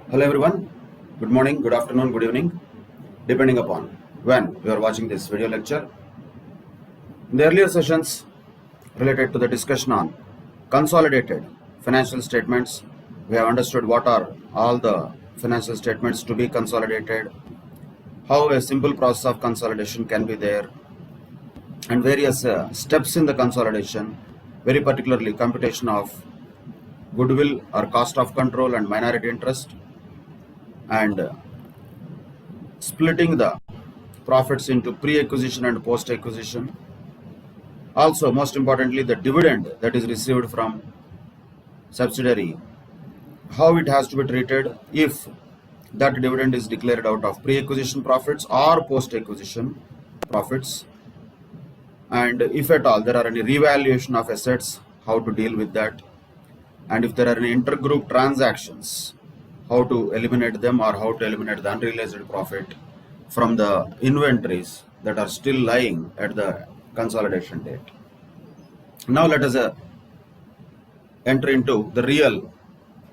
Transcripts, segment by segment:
Hello everyone, good morning, good afternoon, good evening, depending upon when you are watching this video lecture. In the earlier sessions related to the discussion on consolidated financial statements, we have understood what are all the financial statements to be consolidated, how a simple process of consolidation can be there, and various steps in the consolidation, very particularly computation of goodwill or cost of control and minority interest, and splitting the profits into pre-acquisition and post-acquisition. Also, most importantly, the dividend that is received from subsidiary, how it has to be treated if that dividend is declared out of pre-acquisition profits or post-acquisition profits, and if at all there are any revaluation of assets, how to deal with that, and if there are any intergroup transactions, how to eliminate them or how to eliminate the unrealized profit from the inventories that are still lying at the consolidation date. Now let us enter into the real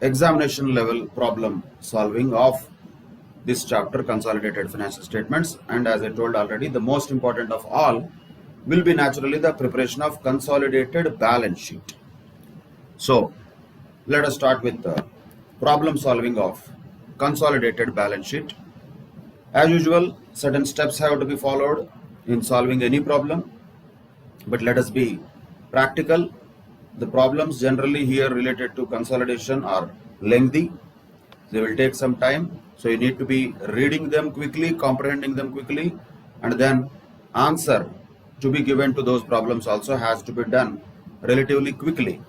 examination level problem solving of this chapter, consolidated financial statements. And as I told already, the most important of all will be naturally the preparation of consolidated balance sheet. So let us start with the problem solving of consolidated balance sheet. As usual, certain steps have to be followed in solving any problem, but let us be practical. The problems generally here related to consolidation are lengthy. They will take some time. So you need to be reading them quickly, comprehending them quickly, and then answer to be given to those problems also has to be done relatively quickly.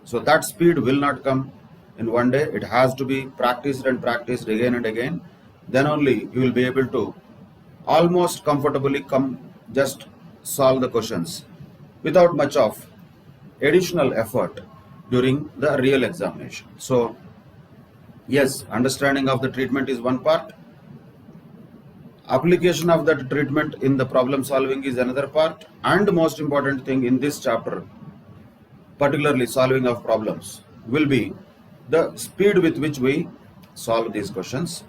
So that speed will not come in one day. It has to be practiced and practiced again and again. Then only you will be able to almost comfortably just solve the questions without much of additional effort during the real examination. So yes, understanding of the treatment is one part. Application of that treatment in the problem solving is another part. And the most important thing in this chapter, particularly solving of problems, will be the speed with which we solve these questions.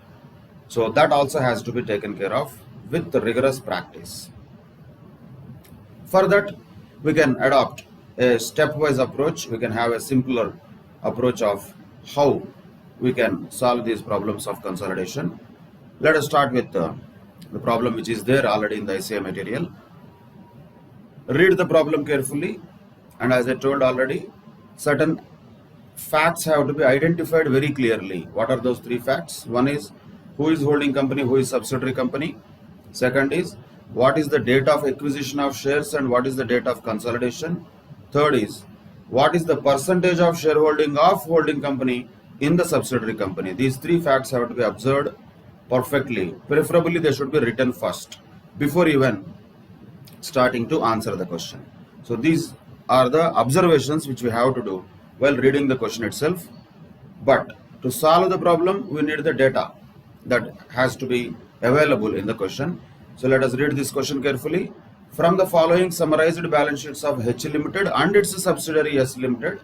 So that also has to be taken care of with rigorous practice. For that, we can adopt a stepwise approach. We can have a simpler approach of how we can solve these problems of consolidation. Let us start with the problem which is there already in the essay material. Read the problem carefully, and as I told already, certain facts have to be identified very clearly. What are those three facts? One is who is holding company, who is subsidiary company. Second is what is the date of acquisition of shares and what is the date of consolidation. Third is what is the percentage of shareholding of holding company in the subsidiary company. These three facts have to be observed perfectly. Preferably they should be written first before even starting to answer the question. So these are the observations which we have to do while reading the question itself. But to solve the problem, we need the data that has to be available in the question. So let us read this question carefully. From the following summarized balance sheets of H Limited and its subsidiary S Limited.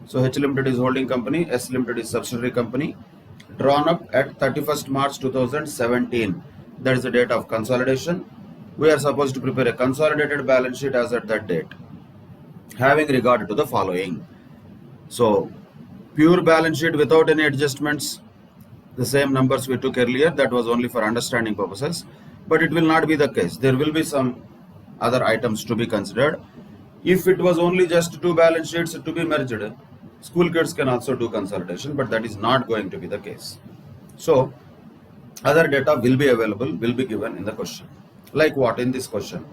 So H Limited is holding company, S Limited is subsidiary company, drawn up at 31st March 2017. That is the date of consolidation. We are supposed to prepare a consolidated balance sheet as at that date, having regard to the following. So pure balance sheet without any adjustments, the same numbers we took earlier, that was only for understanding purposes, but it will not be the case. There will be some other items to be considered. If it was only just two balance sheets to be merged, school kids can also do consolidation, but that is not going to be the case. So other data will be available, will be given in the question. Like what in this question?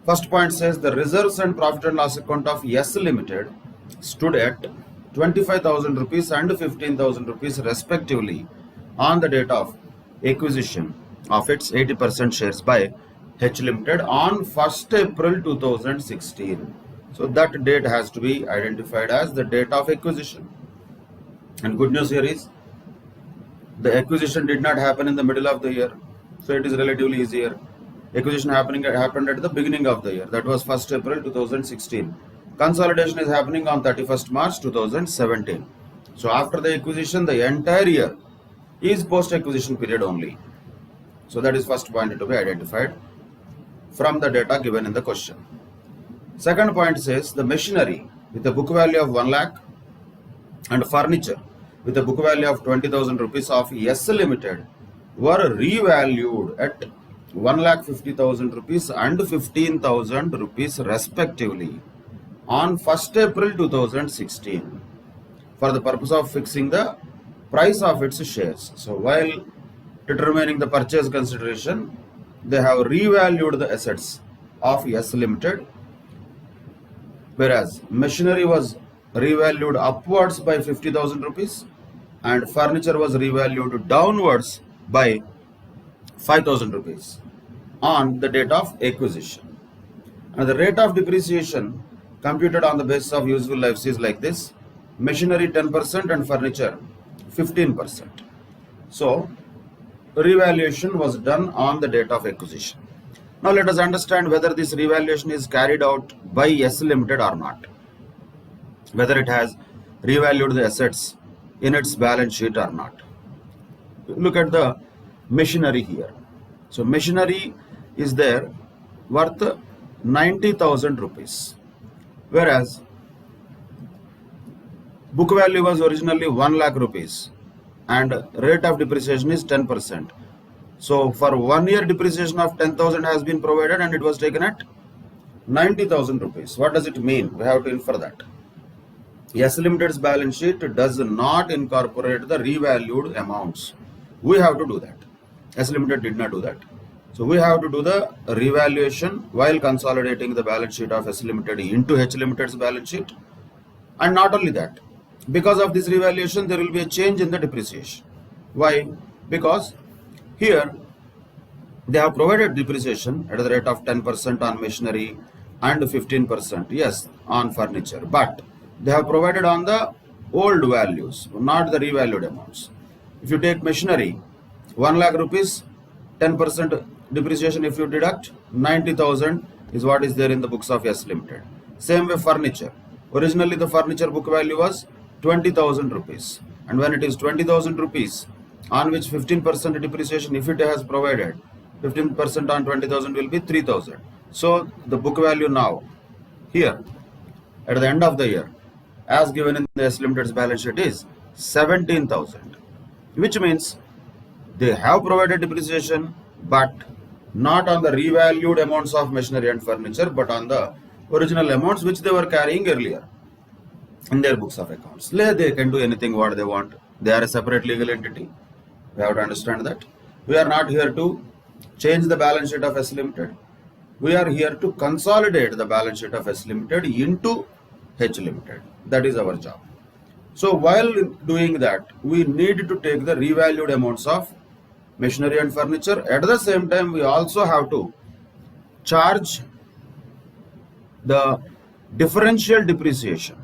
First point says the reserves and profit and loss account of S Limited stood at 25,000 rupees and 15,000 rupees respectively on the date of acquisition of its 80% shares by H Limited on 1st April 2016. So that date has to be identified as the date of acquisition. And good news here is the acquisition did not happen in the middle of the year, so it is relatively easier. Acquisition happened at the beginning of the year, that was 1st April 2016. Consolidation is happening on 31st March 2017. So after the acquisition, the entire year is post-acquisition period only. So that is first point to be identified from the data given in the question. Second point says the machinery with a book value of 1 lakh and furniture with a book value of 20,000 rupees of S Limited were revalued at 1,50,000 rupees and 15,000 rupees respectively on 1st April 2016 for the purpose of fixing the price of its shares. So while determining the purchase consideration, they have revalued the assets of S Limited, whereas machinery was revalued upwards by 50,000 rupees and furniture was revalued downwards by 5,000 rupees on the date of acquisition. And the rate of depreciation computed on the basis of useful lives is like this: machinery 10% and furniture 15%. So revaluation was done on the date of acquisition. Now let us understand whether this revaluation is carried out by S Limited or not, whether it has revalued the assets in its balance sheet or not. Look at the machinery here. So machinery is there worth 90,000 rupees, whereas book value was originally 1 lakh rupees and rate of depreciation is 10%. So for 1 year depreciation of 10,000 has been provided and it was taken at 90,000 rupees. What does it mean? We have to infer that S Limited's balance sheet does not incorporate the revalued amounts. We have to do that. S Limited did not do that. So we have to do the revaluation while consolidating the balance sheet of S Limited into H Limited's balance sheet. And not only that, because of this revaluation, there will be a change in the depreciation. Why? Because here they have provided depreciation at the rate of 10% on machinery and 15%, yes, on furniture. But they have provided on the old values, not the revalued amounts. If you take machinery, 1 lakh rupees, 10% depreciation if you deduct, 90,000 is what is there in the books of S Limited. Same way furniture. Originally the furniture book value was 20,000 rupees. And when it is 20,000 rupees, on which 15% depreciation, if it has provided, 15% on 20,000 will be 3,000. So the book value now, here, at the end of the year, as given in the S Limited's balance sheet is 17,000, which means they have provided depreciation, but not on the revalued amounts of machinery and furniture, but on the original amounts which they were carrying earlier in their books of accounts. They can do anything what they want. They are a separate legal entity. We have to understand that. We are not here to change the balance sheet of S Limited. We are here to consolidate the balance sheet of S Limited into H Limited. That is our job. So while doing that, we need to take the revalued amounts of machinery and furniture. At the same time, we also have to charge the differential depreciation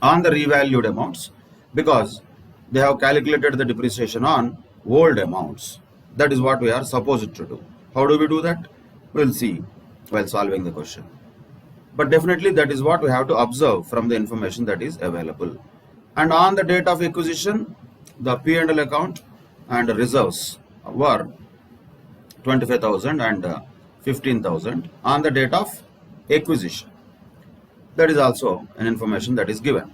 on the revalued amounts, because they have calculated the depreciation on old amounts. That is what we are supposed to do. How do we do that? We will see while solving the question. But definitely that is what we have to observe from the information that is available. And on the date of acquisition, the P&L account and reserves were 25,000 and 15,000 on the date of acquisition. That is also an information that is given.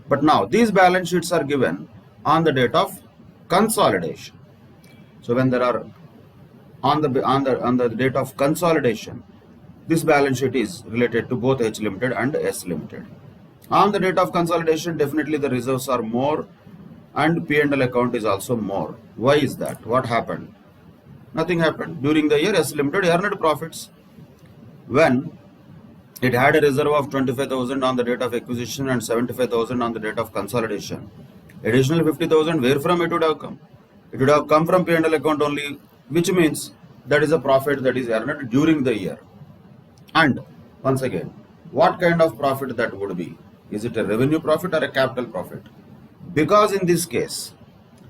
But now these balance sheets are given on the date of consolidation. So when there are on the date of consolidation, this balance sheet is related to both H Limited and S Limited. On the date of consolidation, definitely the reserves are more and P&L account is also more. Why is that? What happened? Nothing happened. During the year, S Limited earned profits. When it had a reserve of 25,000 on the date of acquisition and 75,000 on the date of consolidation, additional 50,000, where from it would have come? It would have come from P&L account only, which means that is a profit that is earned during the year. And once again, what kind of profit that would be? Is it a revenue profit or a capital profit? Because in this case,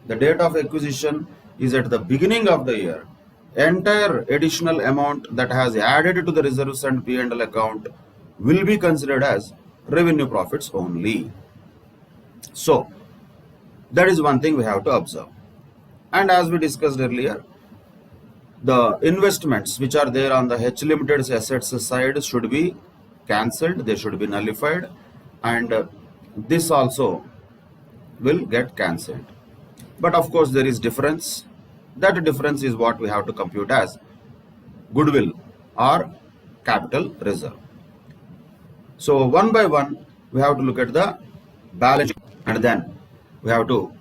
the date of acquisition is at the beginning of the year, entire additional amount that has added to the reserves and P&L account will be considered as revenue profits only. So that is one thing we have to observe. And as we discussed earlier, the investments which are there on the H Limited's assets side should be cancelled, they should be nullified, and this also will get cancelled. But of course there is difference. That difference is what we have to compute as goodwill or capital reserve. So one by one we have to look at the balance sheet, and then we have to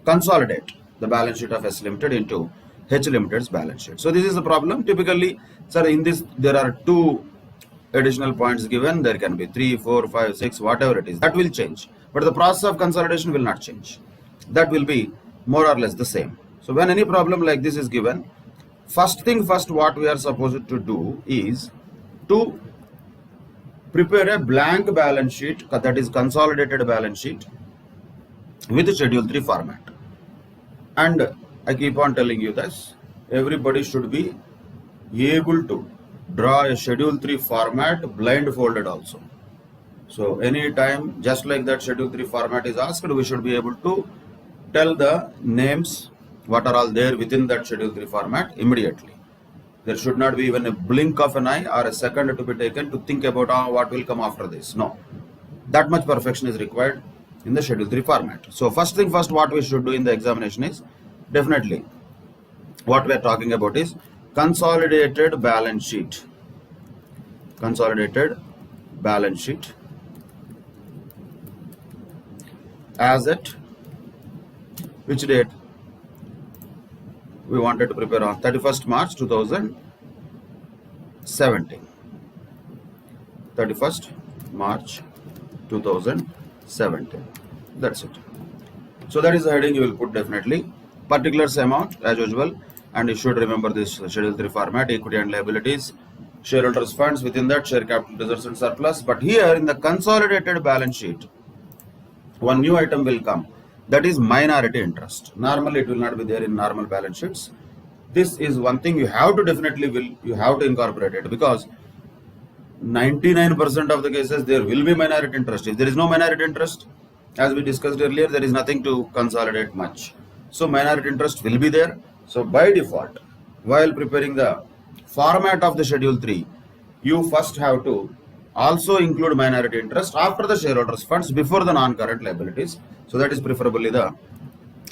consolidate the balance sheet of S Limited into H Limited's balance sheet. So this is the problem. Typically, sir, in this there are two additional points given. There can be 3, 4, 5, 6, whatever it is. That will change. But the process of consolidation will not change. That will be more or less the same. So when any problem like this is given, first thing first, what we are supposed to do is to prepare a blank balance sheet, that is consolidated balance sheet with Schedule 3 format. And I keep on telling you this, everybody should be able to draw a Schedule 3 format blindfolded also. So anytime, just like that Schedule 3 format is asked, we should be able to tell the names, what are all there within that Schedule 3 format immediately. There should not be even a blink of an eye or a second to be taken to think about what will come after this. No, that much perfection is required in the Schedule 3 format. So first thing first, what we should do in the examination is, definitely what we are talking about is consolidated balance sheet. Consolidated balance sheet as at which date we wanted to prepare on 31st March 2017. 31st March 2017. That's it. So that is the heading you will put definitely. Particulars amount as usual, and you should remember this Schedule 3 format, equity and liabilities, shareholders funds, within that share capital reserves and surplus. But here in the consolidated balance sheet, one new item will come, that is minority interest. Normally it will not be there in normal balance sheets. This is one thing you have to definitely you have to incorporate it, because 99% of the cases there will be minority interest. If there is no minority interest, as we discussed earlier, there is nothing to consolidate much. So minority interest will be there. So by default, while preparing the format of the Schedule 3, you first have to also include minority interest after the shareholders funds, before the non-current liabilities. So that is preferably the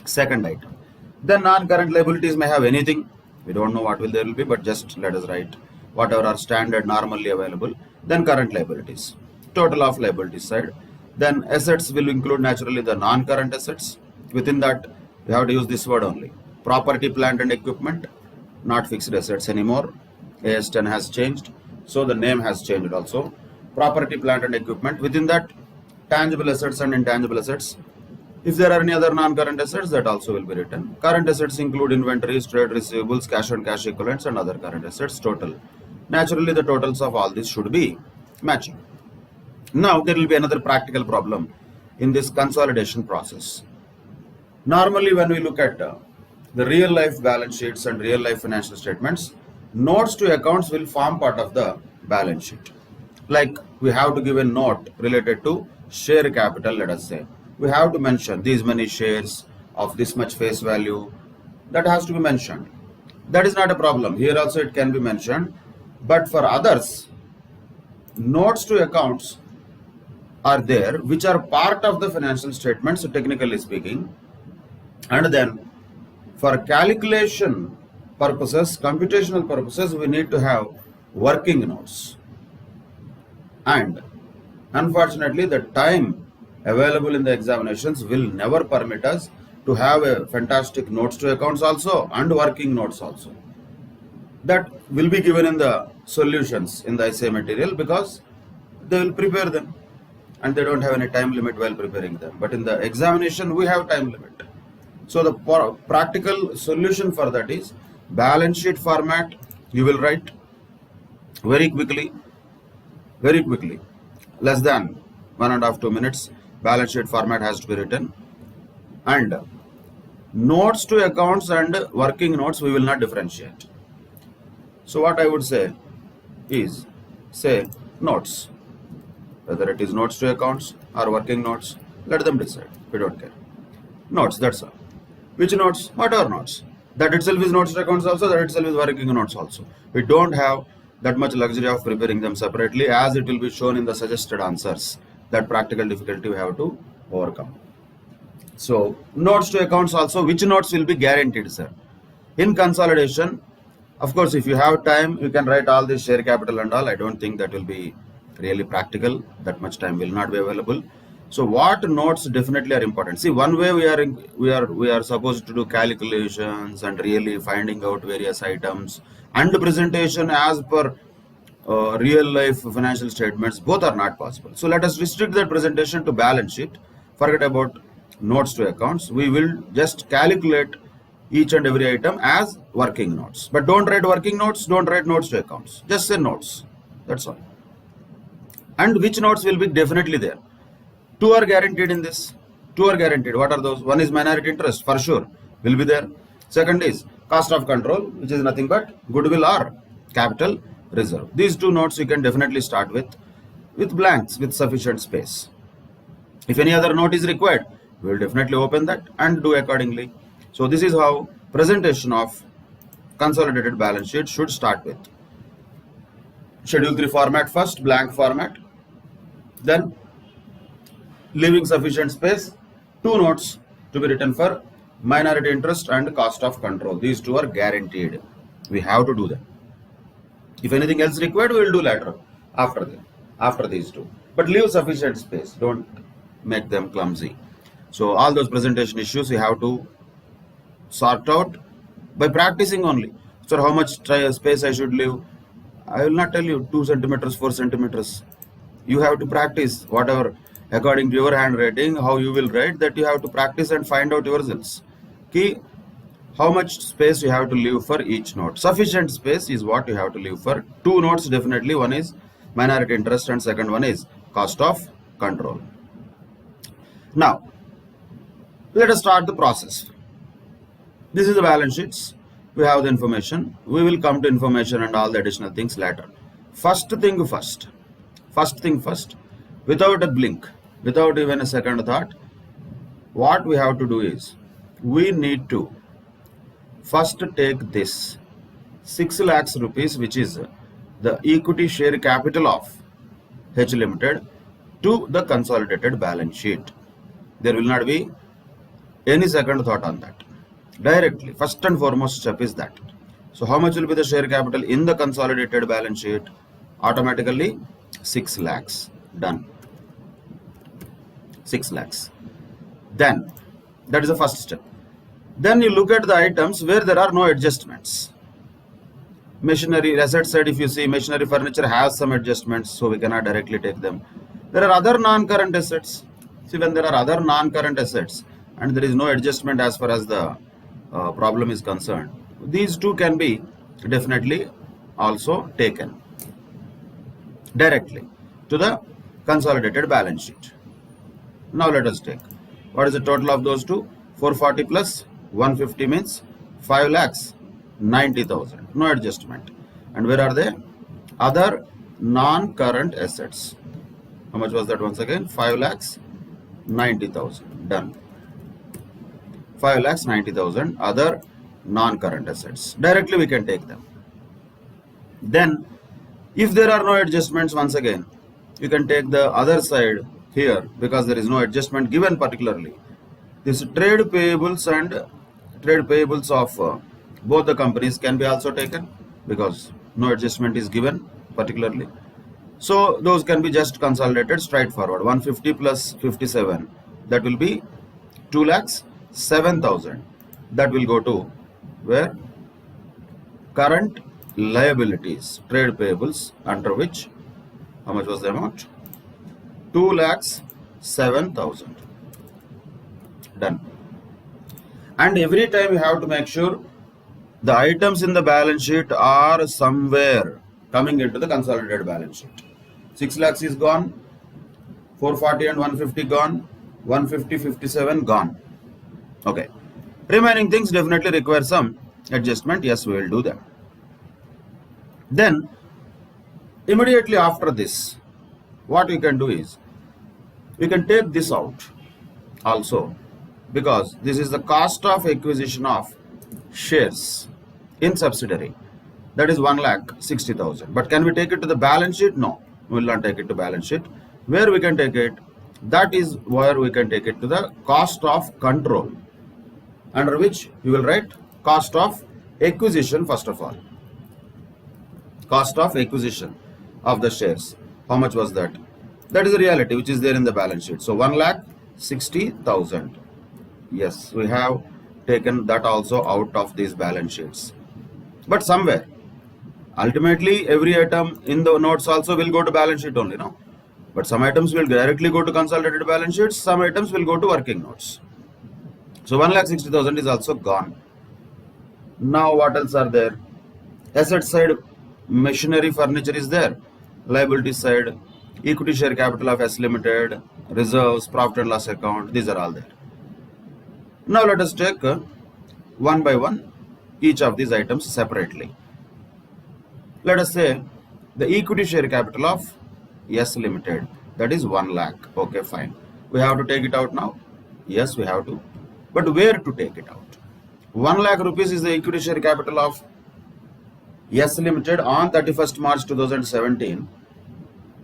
second item. Then non-current liabilities may have anything. We don't know what there will be, but just let us write whatever are standard normally available. Then current liabilities, total of liabilities side. Then assets will include naturally the non-current assets. Within that, we have to use this word only. Property, plant and equipment, not fixed assets anymore. AS10 has changed, so the name has changed also. Property, plant and equipment. Within that, tangible assets and intangible assets. If there are any other non-current assets, that also will be written. Current assets include inventories, trade receivables, cash and cash equivalents, and other current assets total. Naturally, the totals of all this should be matching. Now, there will be another practical problem in this consolidation process. Normally, when we look at the real life balance sheets and real life financial statements, notes to accounts will form part of the balance sheet. Like we have to give a note related to share capital, let us say. We have to mention these many shares of this much face value. That has to be mentioned. That is not a problem. Here also it can be mentioned. But for others, notes to accounts are there which are part of the financial statements, technically speaking. And then for calculation purposes, computational purposes, we need to have working notes. And unfortunately, the time available in the examinations will never permit us to have a fantastic notes to accounts also and working notes also. That will be given in the solutions in the essay material, because they will prepare them and they don't have any time limit while preparing them. But in the examination, we have time limit. So the practical solution for that is balance sheet format. You will write very quickly, less than 1.5 to 2 minutes. Balance sheet format has to be written, and notes to accounts and working notes we will not differentiate. So what I would say is, say notes, whether it is notes to accounts or working notes, let them decide. We don't care. notes, that's all. Which notes? Whatever notes. That itself is notes to accounts also, that itself is working notes also. We don't have that much luxury of preparing them separately, as it will be shown in the suggested answers. That practical difficulty we have to overcome. So notes to accounts also, which notes will be guaranteed, sir? In consolidation, of course, if you have time, you can write all this share capital and all. I don't think that will be really practical. That much time will not be available. So what notes definitely are important? See, one way we are supposed to do calculations and really finding out various items and the presentation as per real life financial statements, both are not possible. So let us restrict that presentation to balance sheet. Forget about notes to accounts. We will just calculate each and every item as working notes. But don't write working notes, don't write notes to accounts. Just say notes. That's all. And which notes will be definitely there? Two are guaranteed in this. Two are guaranteed. What are those? One is minority interest, for sure, will be there. Second is cost of control, which is nothing but goodwill or capital reserve. These two notes you can definitely start with blanks, with sufficient space. If any other note is required, we will definitely open that and do accordingly. So this is how presentation of consolidated balance sheet should start with. Schedule 3 format first, blank format. Then leaving sufficient space, two notes to be written for minority interest and cost of control. These two are guaranteed. We have to do them. If anything else required, we will do later after these two. But leave sufficient space. Don't make them clumsy. So all those presentation issues you have to sort out by practicing only. So how much space I should leave? I will not tell you 2 centimeters, 4 centimeters. You have to practice whatever according to your handwriting, how you will write, that you have to practice and find out yourselves. Key, how much space you have to leave for each note. Sufficient space is what you have to leave for two notes definitely. One is minority interest and second one is cost of control. Now, let us start the process. This is the balance sheets. We have the information. We will come to information and all the additional things later. First thing first, without a blink, without even a second thought, what we have to do is, we need to first take this 6 lakhs rupees, which is the equity share capital of H Limited, to the consolidated balance sheet. There will not be any second thought on that. Directly, first and foremost step is that. So how much will be the share capital in the consolidated balance sheet? Automatically 6 lakhs. Done. 6 lakhs. Then, that is the first step. Then you look at the items where there are no adjustments. Machinery, asset side, if you see, machinery, furniture has some adjustments, so we cannot directly take them. There are other non-current assets. See, when there are other non-current assets and there is no adjustment as far as the problem is concerned, these two can be definitely also taken directly to the consolidated balance sheet. Now let us take, what is the total of those two? 440 plus 150 means 5 lakhs 90,000, no adjustment. And where are they? Other non-current assets. How much was that once again? 5 lakhs 90,000. Done. 5 lakhs 90,000 other non-current assets. Directly we can take them. Then if there are no adjustments, once again you can take the other side here, because there is no adjustment given particularly. This trade payables and trade payables of both the companies can be also taken, because no adjustment is given particularly. So those can be just consolidated straightforward. 150 plus 57, that will be 2 lakhs 7,000. That will go to where? Current liabilities, trade payables, under which, how much was the amount? 2 lakhs 7,000. Done. And every time you have to make sure the items in the balance sheet are somewhere coming into the consolidated balance sheet. 6 lakhs is gone, 440 and 150 gone, 150, 57 gone. Okay. Remaining things definitely require some adjustment. Yes, we will do them. Then, immediately after this, what we can do is, we can take this out also because this is the cost of acquisition of shares in subsidiary. That is 1,60,000. But can we take it to the balance sheet? No, we will not take it to balance sheet. Where we can take it? That is where we can take it to the cost of control, under which you will write cost of acquisition first of all. Cost of acquisition of the shares. How much was that? That is the reality which is there in the balance sheet. So 1,60,000. Yes, we have taken that also out of these balance sheets. But somewhere, ultimately every item in the notes also will go to balance sheet only, no? But some items will directly go to consolidated balance sheets, some items will go to working notes. So 1,60,000 is also gone. Now what else are there? Asset side, machinery, furniture is there. Liability side, equity share capital of S Limited, reserves, profit and loss account, these are all there. Now let us take one by one each of these items separately. Let us say the equity share capital of S Limited, that is 1 lakh. Okay, fine. We have to take it out now? Yes, we have to. But where to take it out? 1 lakh rupees is the equity share capital of S Limited on 31st March 2017,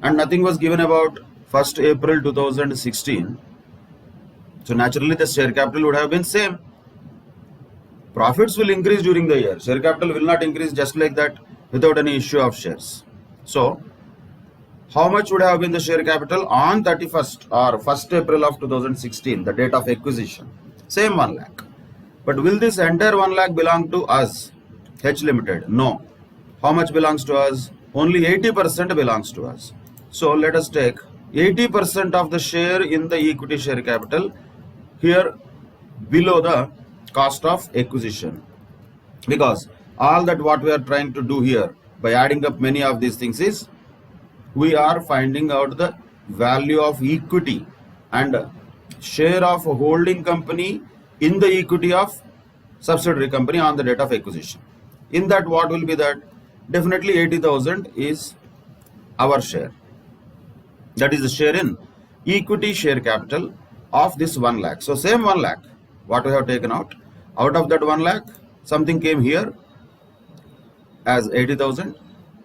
and nothing was given about 1st April 2016. So naturally the share capital would have been same. Profits will increase during the year. Share capital will not increase just like that without any issue of shares. So how much would have been the share capital on 31st or 1st April of 2016, the date of acquisition? Same 1 lakh. But will this entire 1 lakh belong to us, H Limited? No. How much belongs to us? Only 80% belongs to us. So let us take 80% of the share in the equity share capital here below the cost of acquisition. Because all that what we are trying to do here by adding up many of these things is we are finding out the value of equity and share of a holding company in the equity of subsidiary company on the date of acquisition. In that, what will be that? Definitely 80,000 is our share. That is the share in equity share capital of this 1 lakh. So same 1 lakh, what we have taken out. Out of that 1 lakh, something came here as 80,000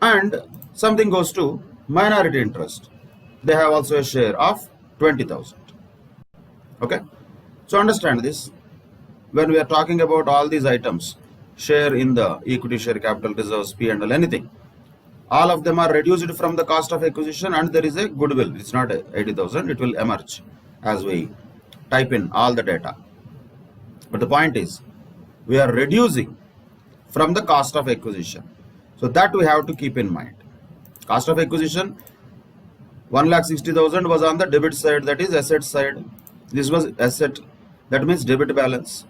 and something goes to minority interest. They have also a share of 20,000. Okay. So understand this. When we are talking about all these items, share in the equity share capital, reserves, P&L, anything, all of them are reduced from the cost of acquisition and there is a goodwill. It's not 80,000, it will emerge as we type in all the data. But the point is, we are reducing from the cost of acquisition. So that we have to keep in mind. Cost of acquisition, 1,60,000 was on the debit side, that is asset side. This was asset, that means debit balance.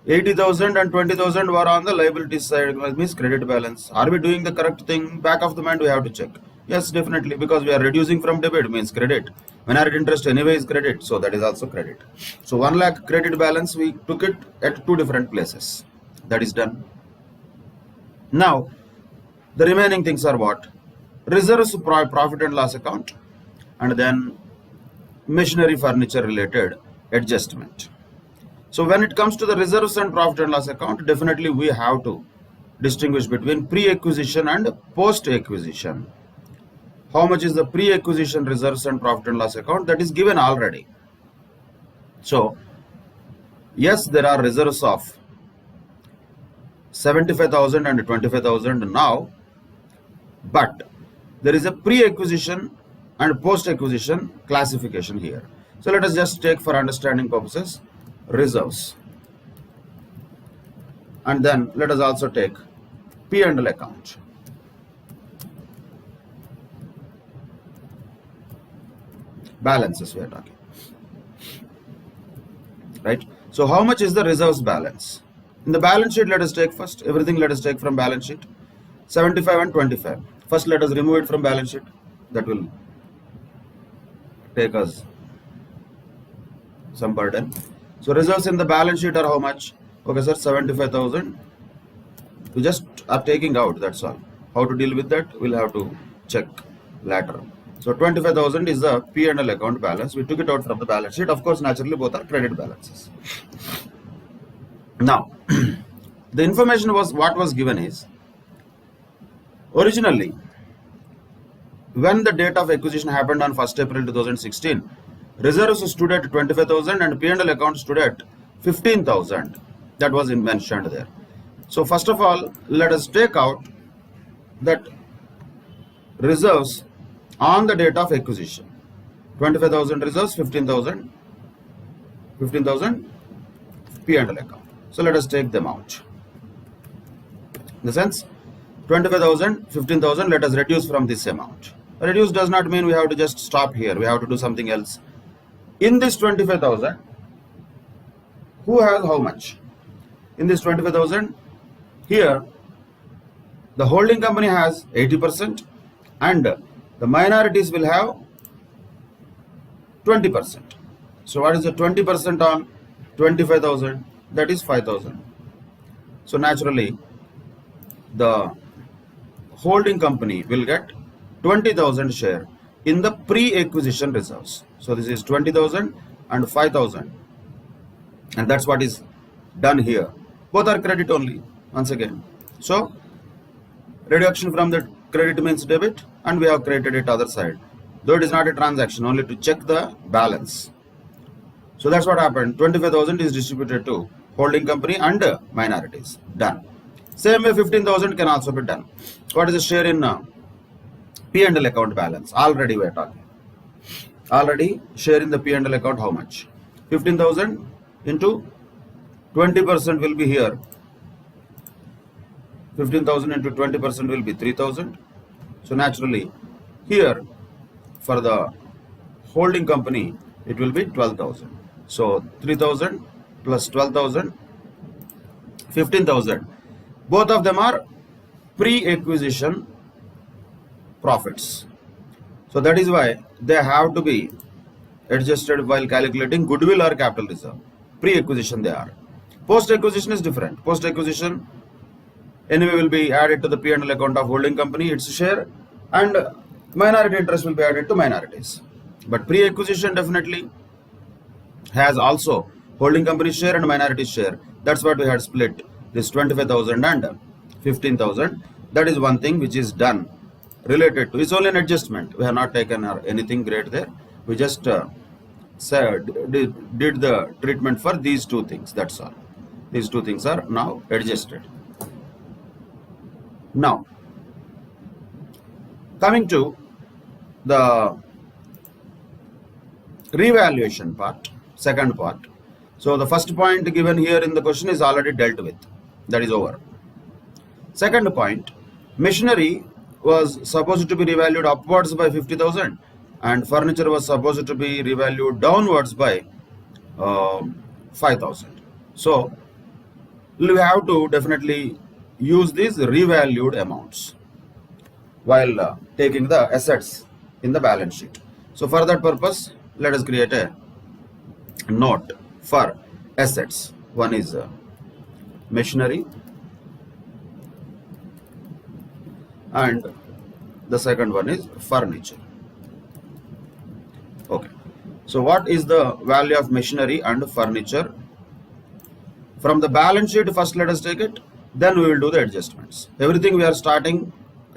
80,000 and 20,000 were on the liability side, that means credit balance. Are we doing the correct thing? Back of the mind we have to check. Yes, definitely, because we are reducing from debit means credit. Minority interest anyway is credit, so that is also credit. So 1 lakh credit balance, we took it at 2 different places. That is done. Now, the remaining things are what? Reserves, profit and loss account, and then machinery, furniture related adjustment. So when it comes to the reserves and profit and loss account, definitely we have to distinguish between pre-acquisition and post-acquisition. How much is the pre-acquisition reserves and profit and loss account? That is given already. So yes, there are reserves of 75,000 and 25,000 now, but there is a pre-acquisition and post-acquisition classification here. So let us just take, for understanding purposes, reserves, and then let us also take P&L account. Balances we are talking, right? So how much is the reserves balance? In the balance sheet, let us take first, everything let us take from balance sheet, 75 and 25. First let us remove it from balance sheet. That will take us some burden. So reserves in the balance sheet are how much? Okay sir, 75,000. We just are taking out, that's all. How to deal with that, we'll have to check later. So 25,000 is the P&L account balance. We took it out from the balance sheet. Of course, naturally, both are credit balances. Now, the information was what was given is originally when the date of acquisition happened on 1st April 2016, reserves stood at 25,000 and P&L account stood at 15,000. That was mentioned there. So first of all, let us take out that reserves on the date of acquisition. 25,000 reserves, 15,000 P&L account. So let us take them out. In the sense, 25,000, 15,000, let us reduce from this amount. Reduce does not mean we have to just stop here. We have to do something else. In this 25,000, who has how much? In this 25,000, here the holding company has 80% and the minorities will have 20%. So what is the 20% on 25,000? That is 5,000. So naturally, the holding company will get 20,000 share in the pre-acquisition reserves. So this is 20,000 and 5,000, and that's what is done here. Both are credit only once again. So reduction from the credit means debit, and we have created it other side. Though it is not a transaction, only to check the balance. So that's what happened. 25,000 is distributed to holding company and minorities. Done. Same way 15,000 can also be done. What is the share in P&L account balance? Already we are talking. Already share in the P&L account how much? 15,000 into 20% will be here. 15,000 into 20% will be 3,000. So naturally here for the holding company it will be 12,000. So 3,000 plus 12,000, 15,000. Both of them are pre-acquisition profits. So that is why they have to be adjusted while calculating goodwill or capital reserve. Pre-acquisition they are. Post-acquisition is different. Post-acquisition anyway will be added to the P&L account of holding company, its share, and minority interest will be added to minorities. But pre-acquisition definitely has also holding company share and minority share. That's what we had split, this 25,000 and 15,000. That is one thing which is done related to. It's only an adjustment. We have not taken anything great there. We just did the treatment for these two things. That's all. These two things are now adjusted. Now, coming to the revaluation part, second part. So the first point given here in the question is already dealt with. That is over. Second point, machinery was supposed to be revalued upwards by 50,000 and furniture was supposed to be revalued downwards by 5,000. So we have to definitely use these revalued amounts while taking the assets in the balance sheet. So for that purpose, let us create a note for assets. One is machinery and the second one is furniture. Okay. So what is the value of machinery and furniture? From the balance sheet, first let us take it, then we will do the adjustments. Everything we are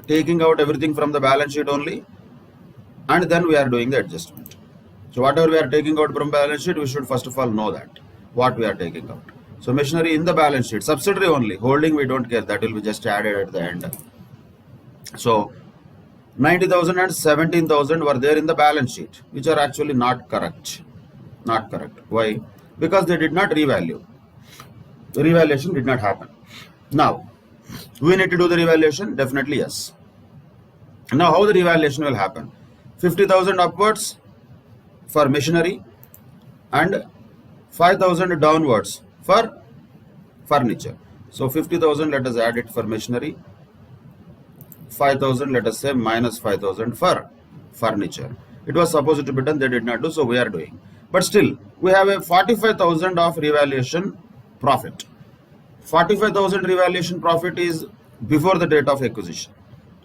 taking out everything from the balance sheet only, and then we are doing the adjustment. So whatever we are taking out from balance sheet, we should first of all know that what we are taking out. So machinery in the balance sheet, subsidiary only, holding we don't care, that will be just added at the end. So 90,000 and 17,000 were there in the balance sheet, which are actually not correct. Not correct. Why? Because they did not revalue. The revaluation did not happen. Now, we need to do the revaluation? Definitely yes. Now, how the revaluation will happen? 50,000 upwards for machinery and 5,000 downwards for furniture. So 50,000 let us add it for machinery, 5,000 let us say minus 5,000 for furniture. It was supposed to be done, they did not do, so we are doing. But still, we have a 45,000 of revaluation profit. 45,000 revaluation profit is before the date of acquisition.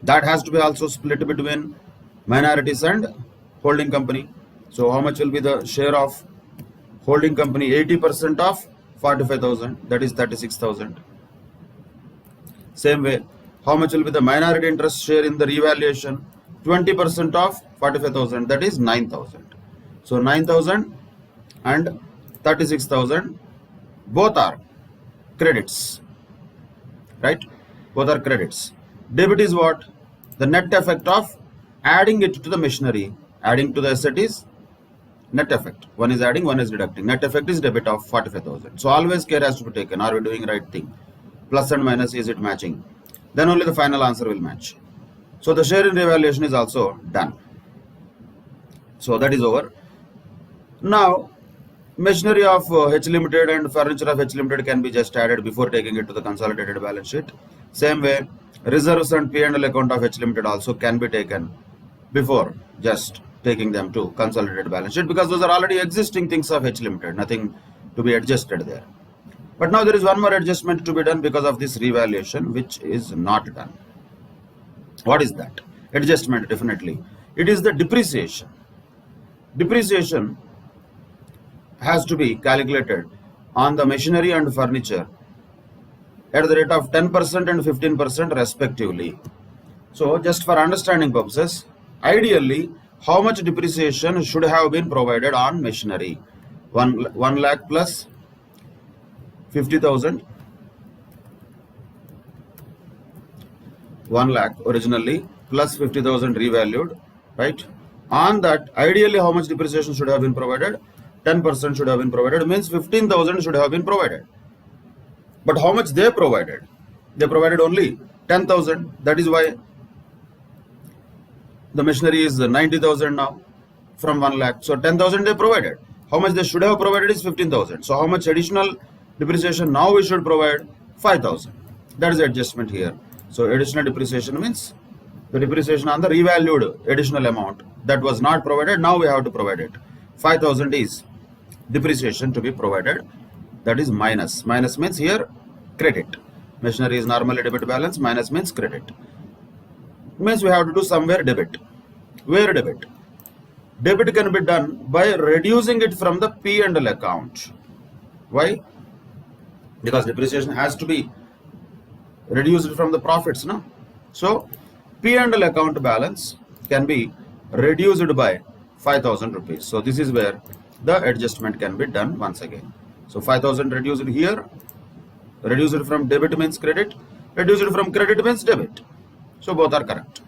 That has to be also split between minorities and holding company. So how much will be the share of holding company? 80% of 45,000, that is 36,000. Same way, how much will be the minority interest share in the revaluation? 20% of 45,000, that is 9,000. So 9,000 and 36,000, both are credits, right? Both are credits. Debit is what? The net effect of adding it to the machinery. Adding to the asset is net effect. One is adding, one is deducting. Net effect is debit of 45,000. So always care has to be taken. Are we doing right thing? Plus and minus, is it matching? Then only the final answer will match. So the share in revaluation is also done. So that is over. Now, machinery of H Limited and furniture of H Limited can be just added before taking it to the consolidated balance sheet. Same way, reserves and P&L account of H Limited also can be taken before just taking them to consolidated balance sheet, because those are already existing things of H Limited, nothing to be adjusted there. But now there is one more adjustment to be done because of this revaluation, which is not done. What is that? Adjustment, definitely. It is the depreciation. Depreciation has to be calculated on the machinery and furniture at the rate of 10% and 15% respectively. So just for understanding purposes, ideally, how much depreciation should have been provided on machinery? 1 lakh plus 50,000. 1 lakh originally plus 50,000 revalued, right? On that, ideally, how much depreciation should have been provided? 10% should have been provided, means 15,000 should have been provided. But how much they provided? They provided only 10,000. That is why the machinery is 90,000 now from 1 lakh. So 10,000 they provided. How much they should have provided is 15,000. So how much additional depreciation now we should provide? 5,000. That is the adjustment here. So additional depreciation means the depreciation on the revalued additional amount that was not provided. Now we have to provide it. 5,000 is depreciation to be provided. That is minus. Minus means here credit. Machinery is normally debit balance. Minus means credit. Means we have to do somewhere debit. Where debit? Debit can be done by reducing it from the P&L account. Why? Because depreciation has to be reduced from the profits, no? So P&L account balance can be reduced by 5,000 rupees. So this is where the adjustment can be done once again. So 5,000 reduced here, reduced from debit means credit, reduced from credit means debit. So both are correct.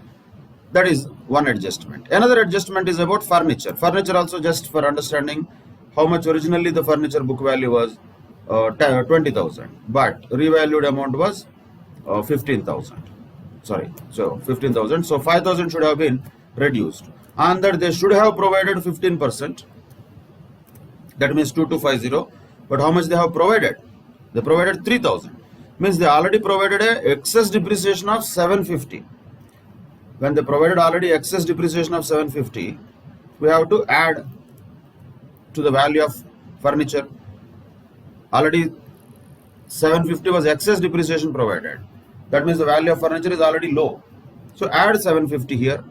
That is one adjustment. Another adjustment is about furniture. Furniture also, just for understanding how much originally the furniture book value was 20,000, but revalued amount was 15,000. Sorry, so 15,000. So 5,000 should have been reduced. And that they should have provided 15%. That means 2250. But how much they have provided? They provided 3,000. Means they already provided a excess depreciation of 750. When they provided already excess depreciation of 750, we have to add to the value of furniture. Already 750 was excess depreciation provided. That means the value of furniture is already low. So add 750 here,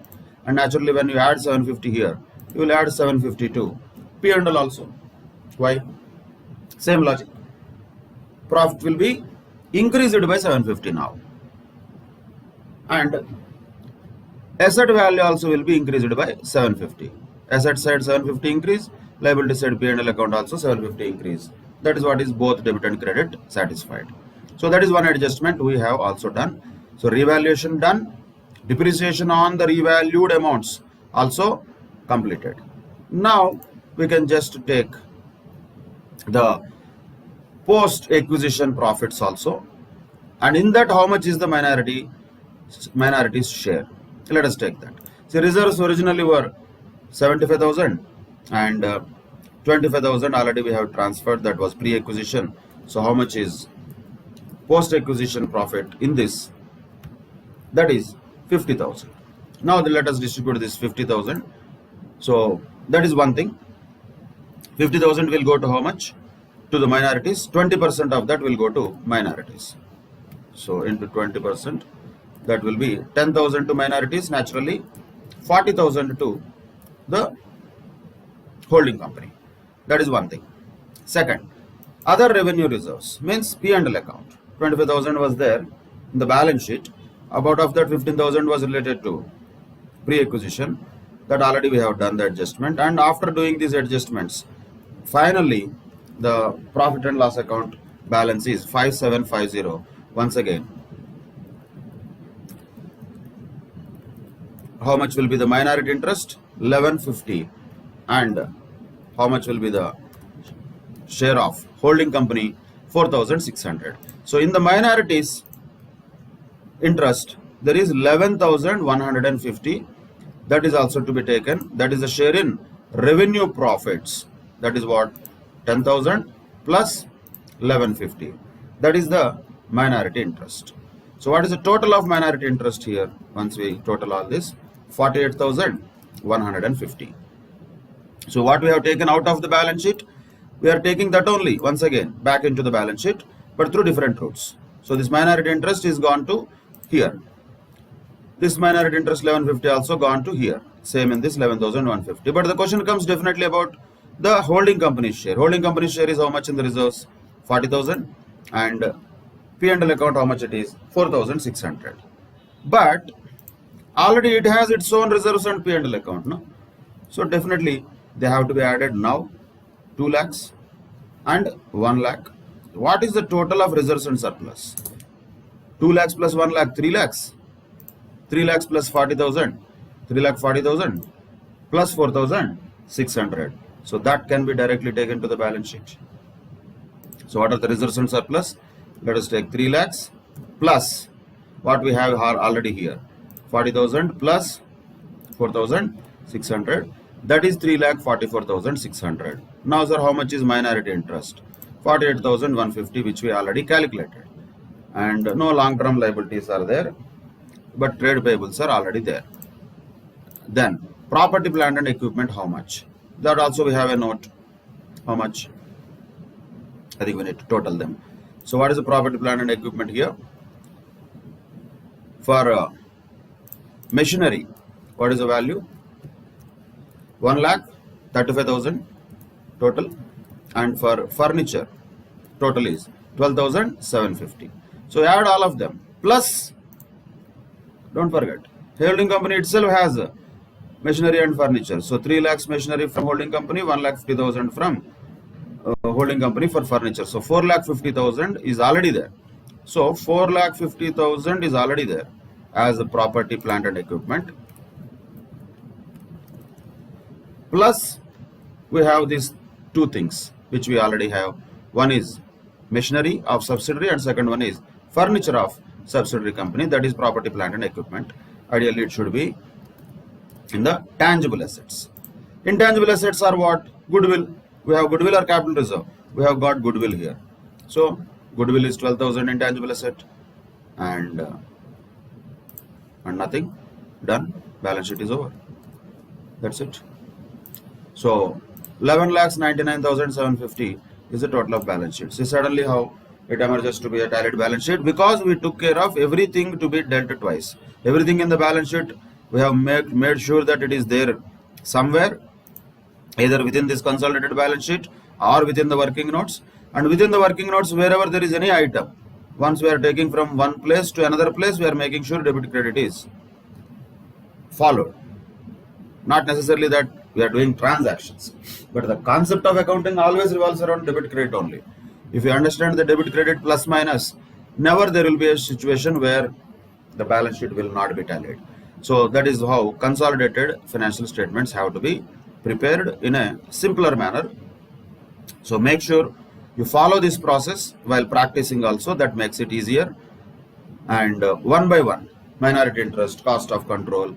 and naturally when you add 750 here, you will add 752 P&L also. Why? Same logic. Profit will be increased by 750 now, and asset value also will be increased by 750. Asset side 750 increase, liability side P&L account also 750 increase. That is what is both debit and credit satisfied. So that is one adjustment we have also done. So revaluation done, depreciation on the revalued amounts also completed. Now we can just take the post acquisition profits also, and in that how much is the minority's share. Let us take that. See, reserves originally were 75,000 and 25,000 already we have transferred. That was pre-acquisition. So how much is post-acquisition profit in this? That is 50,000. Now let us distribute this 50,000. So that is one thing. 50,000 will go to how much? To the minorities. 20% of that will go to minorities. So into 20%, that will be 10,000 to minorities naturally, 40,000 to the holding company. That is one thing. Second, other revenue reserves means P&L account. 25,000 was there in the balance sheet. About of that 15,000 was related to pre-acquisition. That already we have done the adjustment, and after doing these adjustments, finally the profit and loss account balance is 5750. Once again, how much will be the minority interest? 1150. And how much will be the share of holding company? 4,600. So in the minorities interest, there is 11,150. That is also to be taken. That is the share in revenue profits. That is what? 10,000 plus 1150. That is the minority interest. So what is the total of minority interest here? Once we total all this, 48,150. So what we have taken out of the balance sheet, we are taking that only once again back into the balance sheet, but through different routes. So this minority interest is gone to here. This minority interest 1150 also gone to here. Same in this 11,150. But the question comes definitely about the holding company share. Holding company share is how much in the reserves? 40,000. And P&L account how much it is? 4,600. But already it has its own reserves and P&L account. No? So definitely they have to be added now. 2 lakhs and 1 lakh. What is the total of reserves and surplus? 2 lakhs plus 1 lakh, 3 lakhs. 3 lakhs plus 40,000, 3 lakh 40,000 plus 4,600. So that can be directly taken to the balance sheet. So what are the reserves and surplus? Let us take 3 lakhs plus what we have already here. 40,000 plus 4,600. That is 3,44,600. Now sir, how much is minority interest? 48,150, which we already calculated. And no long-term liabilities are there, but trade payables are already there. Then property, plant and equipment, how much? That also we have a note. How much? I think we need to total them. So what is the property, plant and equipment here? For machinery, what is the value? 1,35,000 total. And for furniture, total is 12,750. So add all of them. Plus, don't forget, holding company itself has machinery and furniture. So 3 lakhs machinery from holding company, 1,50,000 from holding company for furniture. So 4,50,000 is already there. So 4,50,000 is already there as a property, plant and equipment. Plus, we have these two things which we already have. One is machinery of subsidiary and second one is furniture of subsidiary company, that is property, plant and equipment. Ideally it should be in the tangible assets. Intangible assets are what? Goodwill. We have goodwill or capital reserve. We have got goodwill here. So goodwill is 12,000 intangible asset and nothing. Done. Balance sheet is over. That's it. So 11,99,750 is the total of balance sheet. See suddenly how it emerges to be a tallied balance sheet, because we took care of everything to be dealt twice. Everything in the balance sheet we have made sure that it is there somewhere, either within this consolidated balance sheet or within the working notes. And within the working notes, wherever there is any item, once we are taking from one place to another place, we are making sure debit credit is followed. Not necessarily that we are doing transactions, but the concept of accounting always revolves around debit credit only. If you understand the debit credit plus minus, never there will be a situation where the balance sheet will not be tallied. So that is how consolidated financial statements have to be prepared in a simpler manner. So make sure you follow this process while practicing also. That makes it easier. And one by one, minority interest, cost of control,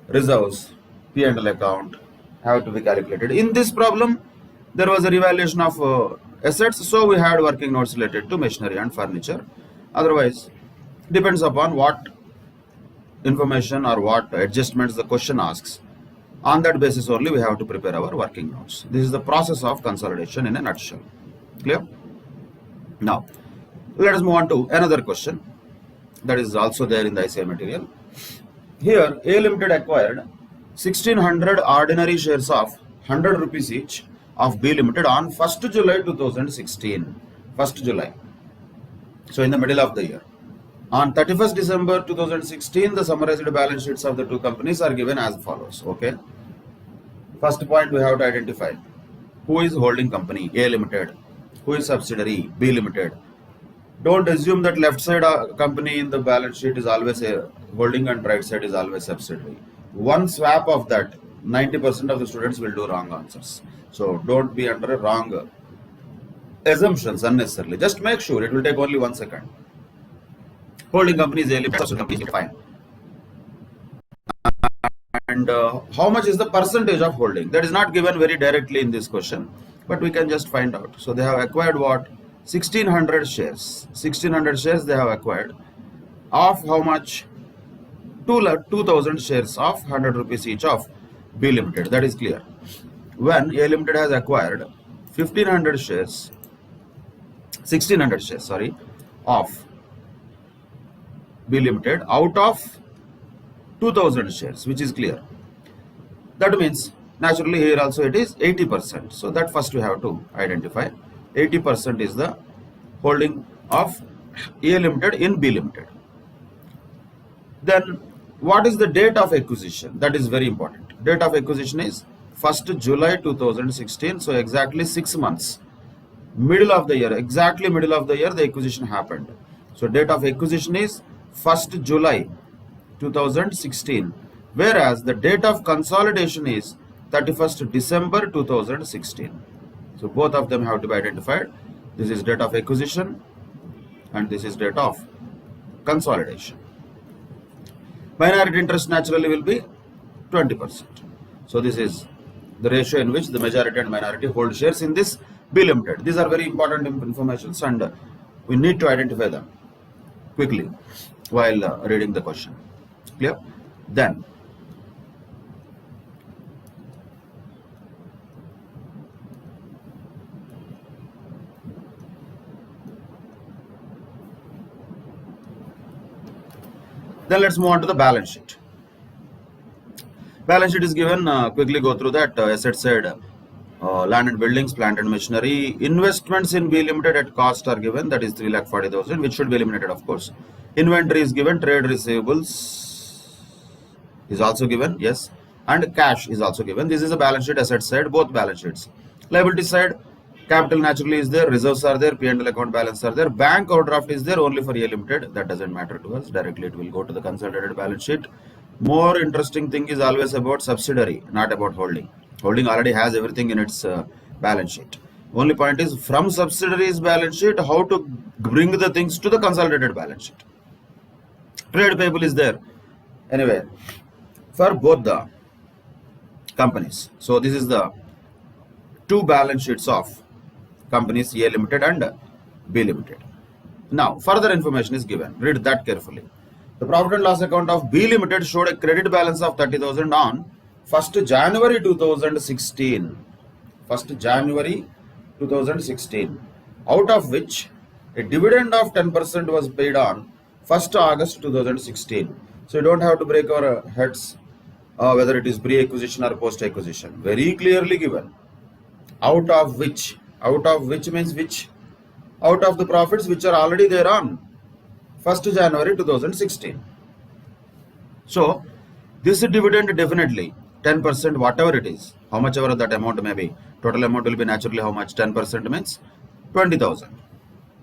reserves, P&L account have to be calculated. In this problem, there was a revaluation of assets, so we had working notes related to machinery and furniture. Otherwise, depends upon what information or what adjustments the question asks. On that basis only we have to prepare our working notes. This is the process of consolidation in a nutshell. Clear? Now, let us move on to another question that is also there in the ICI material. Here, A Limited acquired 1600 ordinary shares of 100 rupees each of B Limited on 1st July 2016. 1st July. So in the middle of the year. On 31st December 2016, the summarized balance sheets of the two companies are given as follows. Okay. First point, we have to identify who is holding company A Limited, who is subsidiary B Limited. Don't assume that left side company in the balance sheet is always a holding and right side is always subsidiary. One swap of that, 90% of the students will do wrong answers. So don't be under wrong assumptions unnecessarily. Just make sure, it will take only 1 second. Holding company is A Limited, subsidiary company is fine. And how much is the percentage of holding? That is not given very directly in this question, but we can just find out. So they have acquired what? 1600 shares. 1600 shares they have acquired. Of how much? 2000 shares of 100 rupees each of B Limited. That is clear. When A Limited has acquired 1600 shares of B Limited out of 2000 shares, which is clear. That means naturally here also it is 80%. So that first we have to identify. 80% is the holding of A Limited in B Limited. Then what is the date of acquisition? That is very important. Date of acquisition is 1st July 2016. So exactly 6 months. Middle of the year, exactly middle of the year the acquisition happened. So date of acquisition is 1st July 2016, whereas the date of consolidation is 31st December 2016. So both of them have to be identified. This is date of acquisition and this is date of consolidation. Minority interest naturally will be 20%. So this is the ratio in which the majority and minority hold shares in this B Limited. These are very important informations and we need to identify them quickly while reading the question. Clear? Then let's move on to the balance sheet. Balance sheet is given, quickly go through that. Asset side, land and buildings, plant and machinery. Investments in B Limited at cost are given, that is 3,40,000, which should be eliminated of course. Inventory is given, trade receivables is also given, yes, and cash is also given. This is a balance sheet, asset side, both balance sheets. Liability side, capital naturally is there, reserves are there, P&L account balance are there, bank overdraft is there only for A Limited. That doesn't matter to us, directly it will go to the consolidated balance sheet. More interesting thing is always about subsidiary, not about holding. Holding already has everything in its balance sheet. Only point is from subsidiaries balance sheet, how to bring the things to the consolidated balance sheet. Trade payable is there anyway for both the companies. So this is the two balance sheets of companies A Limited and B Limited. Now further information is given, read that carefully. The profit and loss account of B Limited showed a credit balance of 30,000 on 1st January 2016. 1st January 2016, out of which a dividend of 10% was paid on 1st August 2016. So you don't have to break our heads whether it is pre-acquisition or post-acquisition. Very clearly given. Out of which means which? Out of the profits which are already there on 1st January 2016. So this dividend definitely 10%, whatever it is, how much ever that amount may be, total amount will be naturally how much? 10% means 20,000.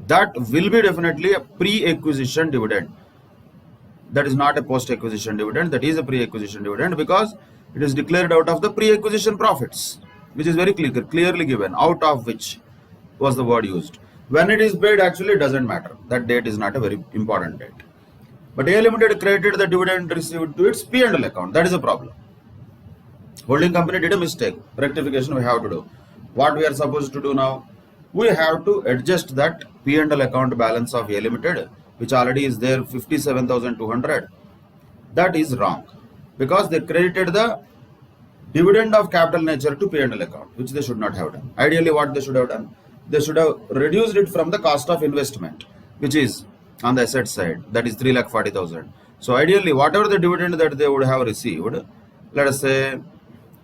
That will be definitely a pre-acquisition dividend. That is not a post-acquisition dividend, that is a pre-acquisition dividend because it is declared out of the pre-acquisition profits, which is very clearly given. Out of which was the word used. When it is paid, actually it doesn't matter. That date is not a very important date. But A Limited credited the dividend received to its P&L account. That is a problem. Holding company did a mistake. Rectification we have to do. What we are supposed to do now? We have to adjust that P&L account balance of A Limited, which already is there 57,200. That is wrong because they credited the dividend of capital nature to P&L account, which they should not have done. Ideally, what they should have done? They should have reduced it from the cost of investment, which is on the asset side, that is 3,40,000. So ideally, whatever the dividend that they would have received, let us say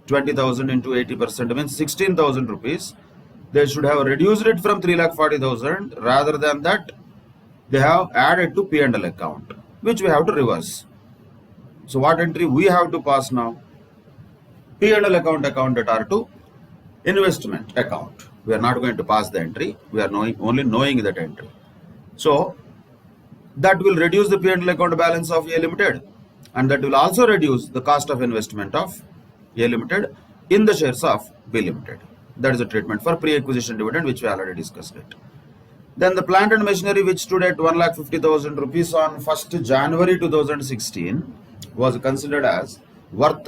20,000 into 80% means 16,000 rupees. They should have reduced it from 3,40,000. Rather than that, they have added to P&L account, which we have to reverse. So what entry we have to pass now? P&L account accounted are to investment account. We are not going to pass the entry. We are only knowing that entry. So that will reduce the P&L account balance of A Limited, and that will also reduce the cost of investment of A Limited in the shares of B Limited. That is the treatment for pre-acquisition dividend, which we already discussed it. Then the plant and machinery, which stood at 1,50,000 rupees on 1st January 2016, was considered as worth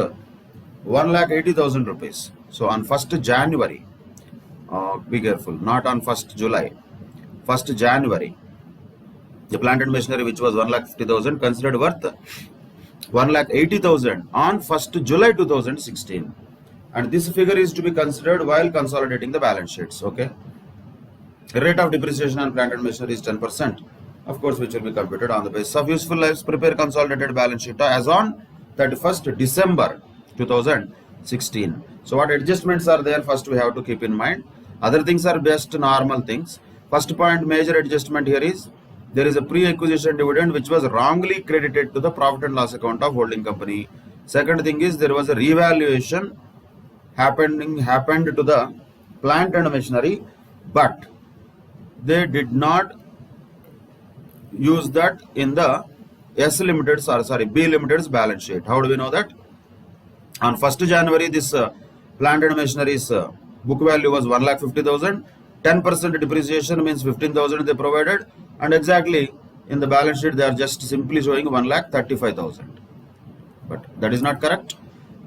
1,80,000 rupees. So on 1st January, be careful, not on 1st July, 1st January, the plant and machinery, which was 1,50,000, considered worth 1,80,000 on 1st July 2016. And this figure is to be considered while consolidating the balance sheets. Okay. The rate of depreciation on plant and machinery is 10%, of course, which will be computed on the basis of useful lives. Prepare consolidated balance sheet as on 31st December 2016. So what adjustments are there? First, we have to keep in mind. Other things are just normal things. First point, major adjustment here is there is a pre-acquisition dividend which was wrongly credited to the profit and loss account of holding company. Second thing is there was a revaluation happened to the plant and machinery, but they did not use that in the B Limited's balance sheet. How do we know that? On 1st January, this plant and machinery's book value was 1,50,000. 10% depreciation means 15,000 they provided, and exactly in the balance sheet they are just simply showing 1,35,000. But that is not correct.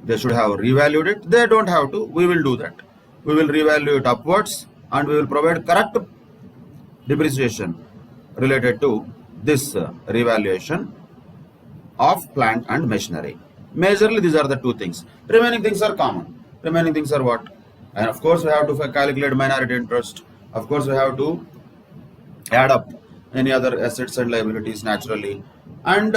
They should have revalued it. They don't have to. We will do that. We will revalue it upwards, and we will provide correct depreciation related to this revaluation of plant and machinery. Majorly, these are the two things. Remaining things are common. Remaining things are what? And of course, we have to calculate minority interest. Of course, we have to add up any other assets and liabilities naturally. And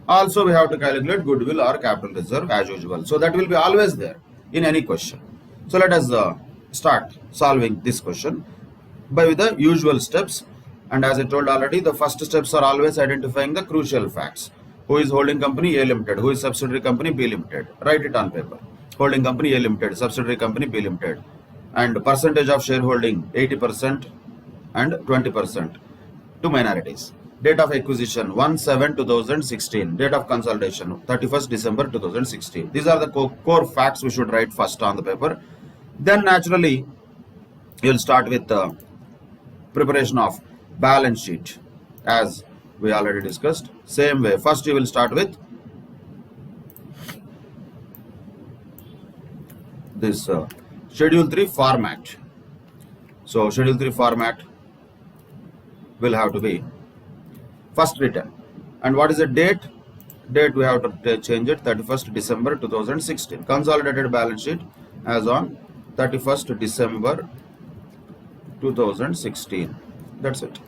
also, we have to calculate goodwill or capital reserve as usual. So that will be always there in any question. So let us start solving this question by the usual steps. And as I told already, the first steps are always identifying the crucial facts. Who is holding company? A Limited. Who is subsidiary company? B Limited. Write it on paper. Holding company A Limited, subsidiary company B Limited. And percentage of shareholding 80% and 20% to minorities. Date of acquisition 1/7/2016. Date of consolidation 31st December 2016. These are the core facts we should write first on the paper. Then naturally, you will start with the preparation of balance sheet as we already discussed. Same way, first you will start with this Schedule 3 format. So Schedule 3 format will have to be first written. And what is the date? Date we have to change it, 31st December 2016. Consolidated balance sheet as on 31st December 2016. That's it.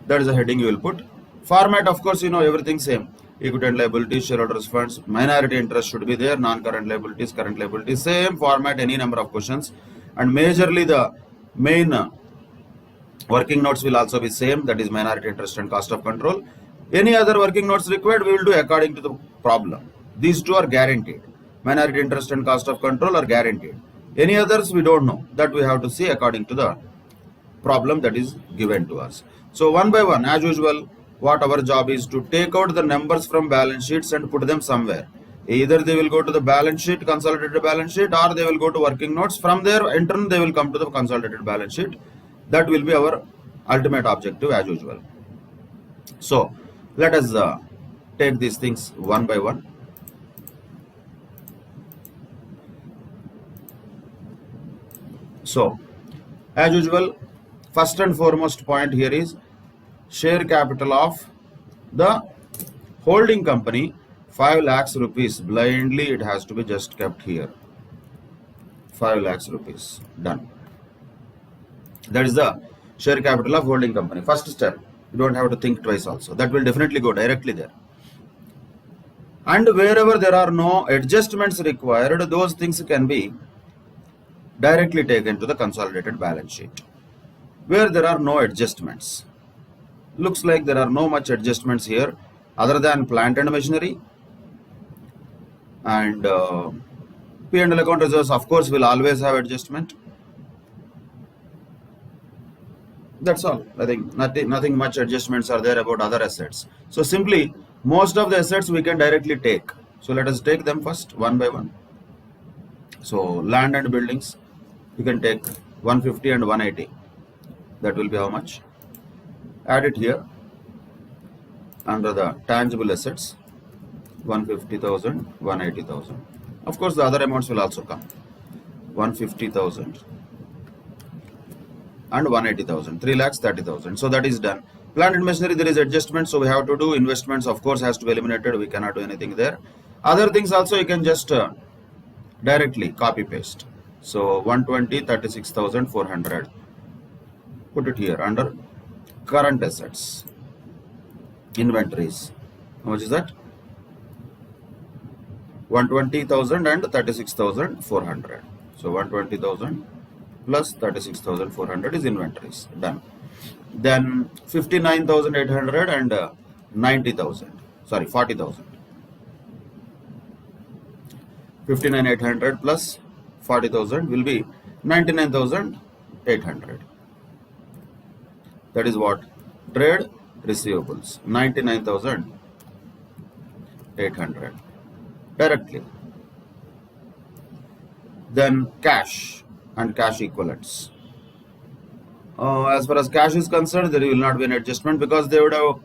That is the heading you will put. Format, of course, you know everything same. Equity and liabilities, shareholders funds, minority interest should be there, non-current liabilities, current liabilities, same format, any number of questions. And majorly the main working notes will also be same, that is minority interest and cost of control. Any other working notes required, we will do according to the problem. These two are guaranteed. Minority interest and cost of control are guaranteed. Any others we don't know, that we have to see according to the problem that is given to us. So one by one, as usual, what our job is to take out the numbers from balance sheets and put them somewhere. Either they will go to the balance sheet, consolidated balance sheet, or they will go to working notes. From there, in turn, they will come to the consolidated balance sheet. That will be our ultimate objective as usual. So let us take these things one by one. So as usual, first and foremost point here is share capital of the holding company 5 lakhs rupees. Blindly it has to be just kept here. 5 lakhs rupees. Done. That is the share capital of holding company. First step. You don't have to think twice also. That will definitely go directly there. And wherever there are no adjustments required, those things can be directly taken to the consolidated balance sheet. Where there are no adjustments, looks like there are no much adjustments here other than plant and machinery, and P&L account reserves of course will always have adjustment. That's all. I think nothing much adjustments are there about other assets. So simply most of the assets we can directly take. So let us take them first one by one. So land and buildings, you can take 150 and 180. That will be how much? Add it here under the tangible assets, 150,000, 180,000. Of course the other amounts will also come, 150,000 and 180,000, 3,30,000. So that is done. Plant and machinery, there is adjustment, so we have to do investments, of course, has to be eliminated. We cannot do anything there. Other things also you can just directly copy paste. So 120, 36,400. Put it here under current assets, inventories. How much is that? 120,000 and 36,400. So 120,000 plus 36,400 is inventories. Done. Then 59,800 and 90,000. Sorry, 40,000. 59,800 plus 40,000 will be 99,800. That is what? Trade receivables, 99,800 directly. Then cash and cash equivalents. As far as cash is concerned, there will not be an adjustment because they would have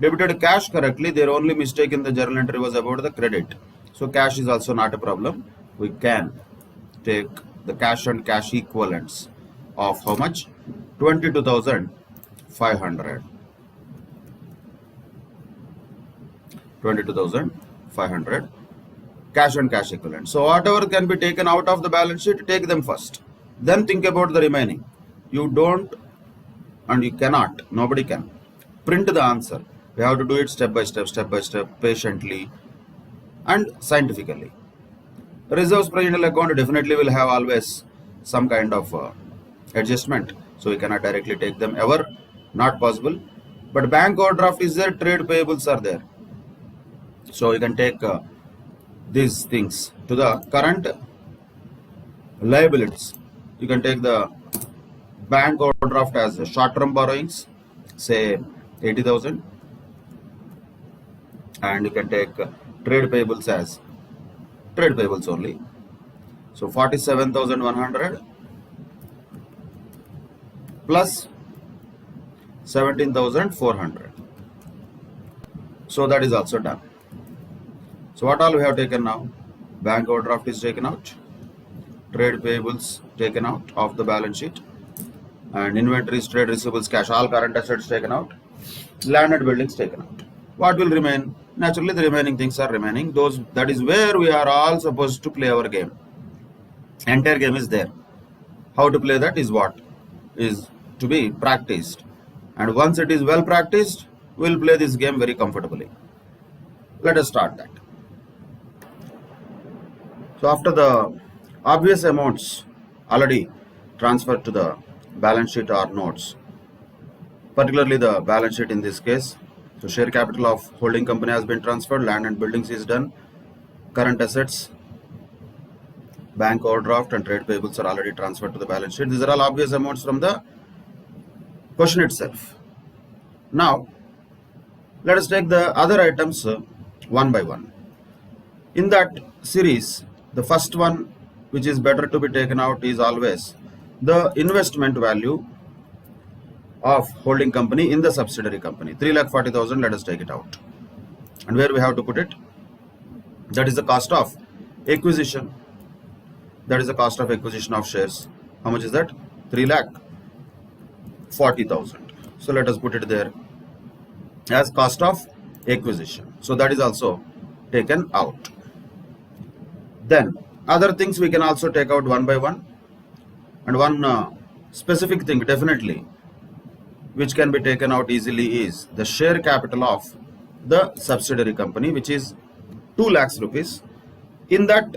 debited cash correctly. Their only mistake in the journal entry was about the credit. So cash is also not a problem. We can take the cash and cash equivalents of how much? 22,500. 22,500 cash and cash equivalent. So whatever can be taken out of the balance sheet, take them first. Then think about the remaining. You don't and you cannot, nobody can print the answer. We have to do it step by step, patiently and scientifically. Reserves P&L account definitely will have always some kind of adjustment. So we cannot directly take them ever, not possible. But bank overdraft is there, trade payables are there. So you can take these things to the current liabilities. You can take the bank overdraft as short-term borrowings, say 80,000, and you can take trade payables as trade payables only. So 47,100 plus 17,400. So that is also done. So what all we have taken now? Bank overdraft is taken out, trade payables taken out of the balance sheet, and inventories, trade receivables, cash, all current assets taken out, land and buildings taken out. What will remain? Naturally, the remaining things are remaining. That is where we are all supposed to play our game. Entire game is there. How to play that is what is to be practiced. And once it is well practiced, we will play this game very comfortably. Let us start that. So after the obvious amounts already transferred to the balance sheet or notes, particularly the balance sheet in this case. So share capital of holding company has been transferred, land and buildings is done, current assets, bank overdraft and trade payables are already transferred to the balance sheet. These are all obvious amounts from the question itself. Now let us take the other items one by one. In that series, the first one which is better to be taken out is always the investment value of holding company in the subsidiary company. 3,40,000, let us take it out. And where we have to put it? That is the cost of acquisition. That is the cost of acquisition of shares. How much is that? 3,40,000. So let us put it there as cost of acquisition. So that is also taken out. Then other things we can also take out one by one. And one specific thing definitely which can be taken out easily is the share capital of the subsidiary company, which is 2 lakhs rupees. In that,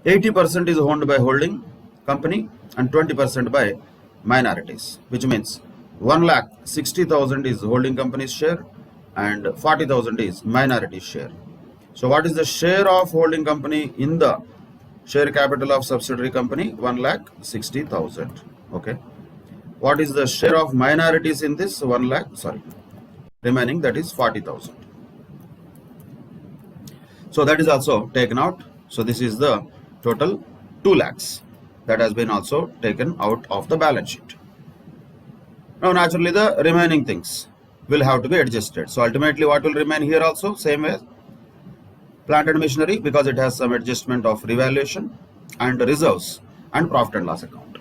80% is owned by holding company and 20% by minorities, which means 1,60,000 is holding company's share and 40,000 is minority share. So what is the share of holding company in the share capital of subsidiary company? 1,60,000. Okay. What is the share of minorities in this? Remaining, that is 40,000. So that is also taken out. So this is the total 2 lakhs that has been also taken out of the balance sheet. Now naturally the remaining things will have to be adjusted. So ultimately what will remain here also? Same way, plant and machinery, because it has some adjustment of revaluation, and reserves and profit and loss account.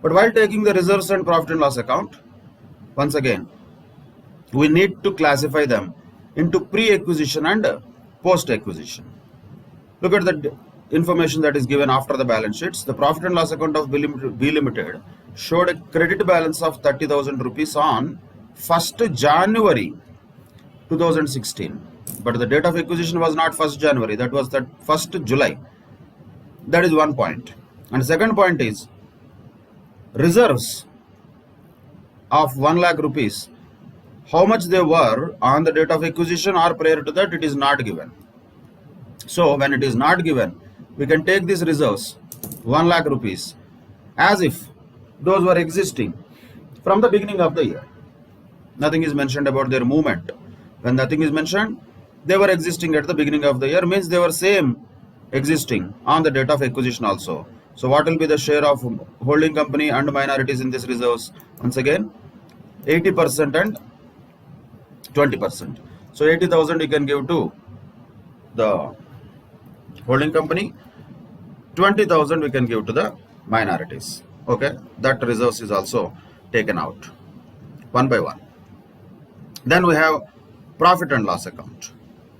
But while taking the reserves and profit and loss account, once again, we need to classify them into pre-acquisition and post-acquisition. Look at the information that is given after the balance sheets. The profit and loss account of B Limited showed a credit balance of 30,000 rupees on 1st January 2016. But the date of acquisition was not 1st January, that was the 1st July. That is one point. And second point is, reserves of 1 lakh rupees, how much they were on the date of acquisition or prior to that, it is not given. So when it is not given, we can take these reserves 1 lakh rupees as if those were existing from the beginning of the year. Nothing is mentioned about their movement. When nothing is mentioned, they were existing at the beginning of the year, means they were same existing on the date of acquisition also. So what will be the share of holding company and minorities in these reserves? Once again, 80% and 20%. So 80,000 you can give to the holding company, 20,000 we can give to the minorities. Okay, that reserves is also taken out one by one. Then we have profit and loss account.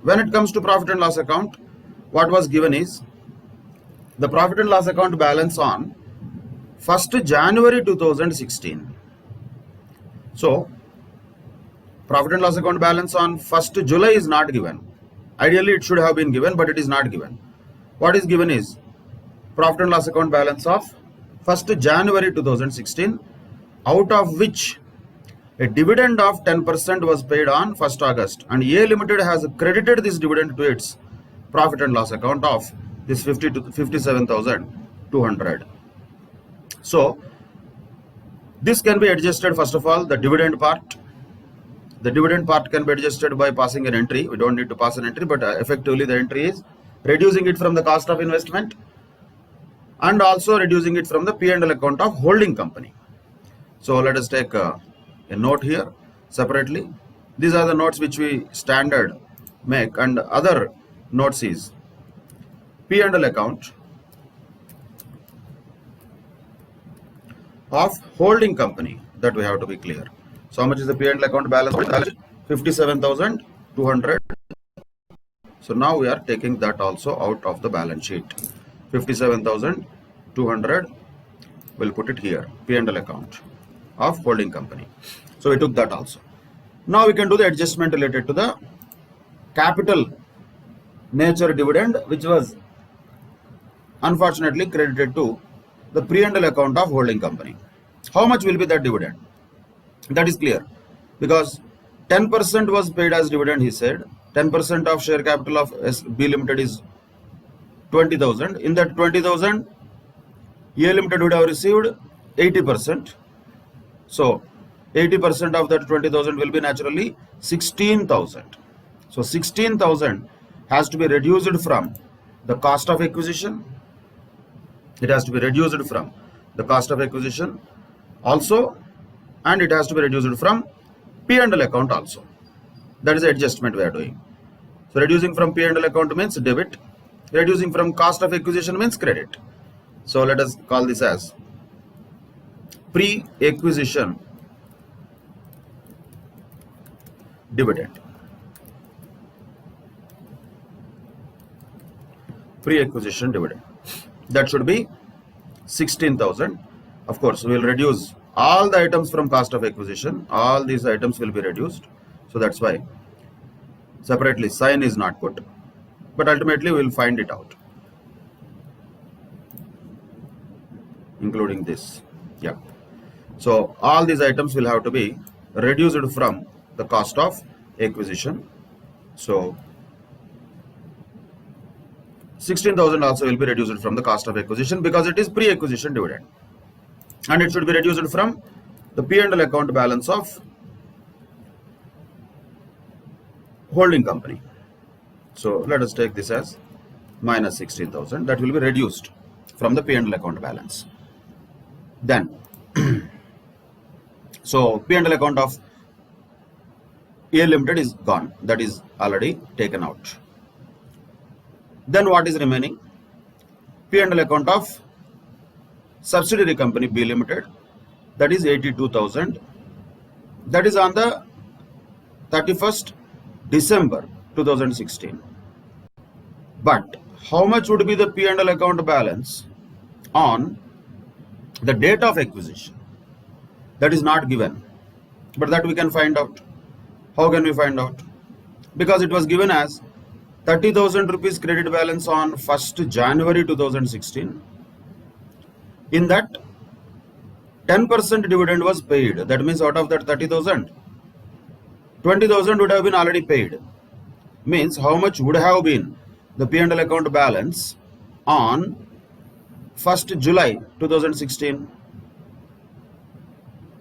When it comes to profit and loss account, what was given is the profit and loss account balance on 1st January 2016. So profit and loss account balance on 1st July is not given. Ideally it should have been given, but it is not given. What is given is profit and loss account balance of 1st January 2016, out of which a dividend of 10% was paid on 1st August, and A Limited has credited this dividend to its profit and loss account of this 57,200. So this can be adjusted. First of all, the dividend part. The dividend part can be adjusted by passing an entry. We don't need to pass an entry, but effectively the entry is reducing it from the cost of investment and also reducing it from the P&L account of holding company. So let us take a note here separately. These are the notes which we standard make, and other notes is P&L account of holding company, that we have to be clear. So how much is the P&L account balance? 57,200. So now we are taking that also out of the balance sheet. 57,200, we'll put it here, P&L account of holding company. So we took that also. Now we can do the adjustment related to the capital nature dividend, which was unfortunately credited to the P&L account of holding company. How much will be that dividend? That is clear, because 10% was paid as dividend, he said. 10% of share capital of B Limited is 20,000. In that 20,000, A Limited would have received 80%. So 80% of that 20,000 will be naturally 16,000. So 16,000 has to be reduced from the cost of acquisition. It has to be reduced from the cost of acquisition also, and it has to be reduced from P&L account also. That is the adjustment we are doing. So reducing from P&L account means debit, reducing from cost of acquisition means credit. So let us call this as pre-acquisition dividend. Pre-acquisition dividend. That should be 16,000. Of course, we will reduce all the items from cost of acquisition. All these items will be reduced. So that's why Separately, sign is not put, but ultimately we will find it out, including this. Yeah. So all these items will have to be reduced from the cost of acquisition. So 16,000 also will be reduced from the cost of acquisition because it is pre-acquisition dividend, and it should be reduced from the P&L account balance of holding company. So let us take this as minus 16,000. That will be reduced from the P&L account balance. Then so P&L account of A Limited is gone. That is already taken out. Then what is remaining? P&L account of subsidiary company B Limited, that is 82,000. That is on the 31st December 2016. But how much would be the P&L account balance on the date of acquisition? That is not given, but that we can find out. How can we find out? Because it was given as 30,000 rupees credit balance on 1st January 2016. In that, 10% dividend was paid. That means out of that 30,000, 20,000 would have been already paid. Means how much would have been the P&L account balance on 1st July 2016?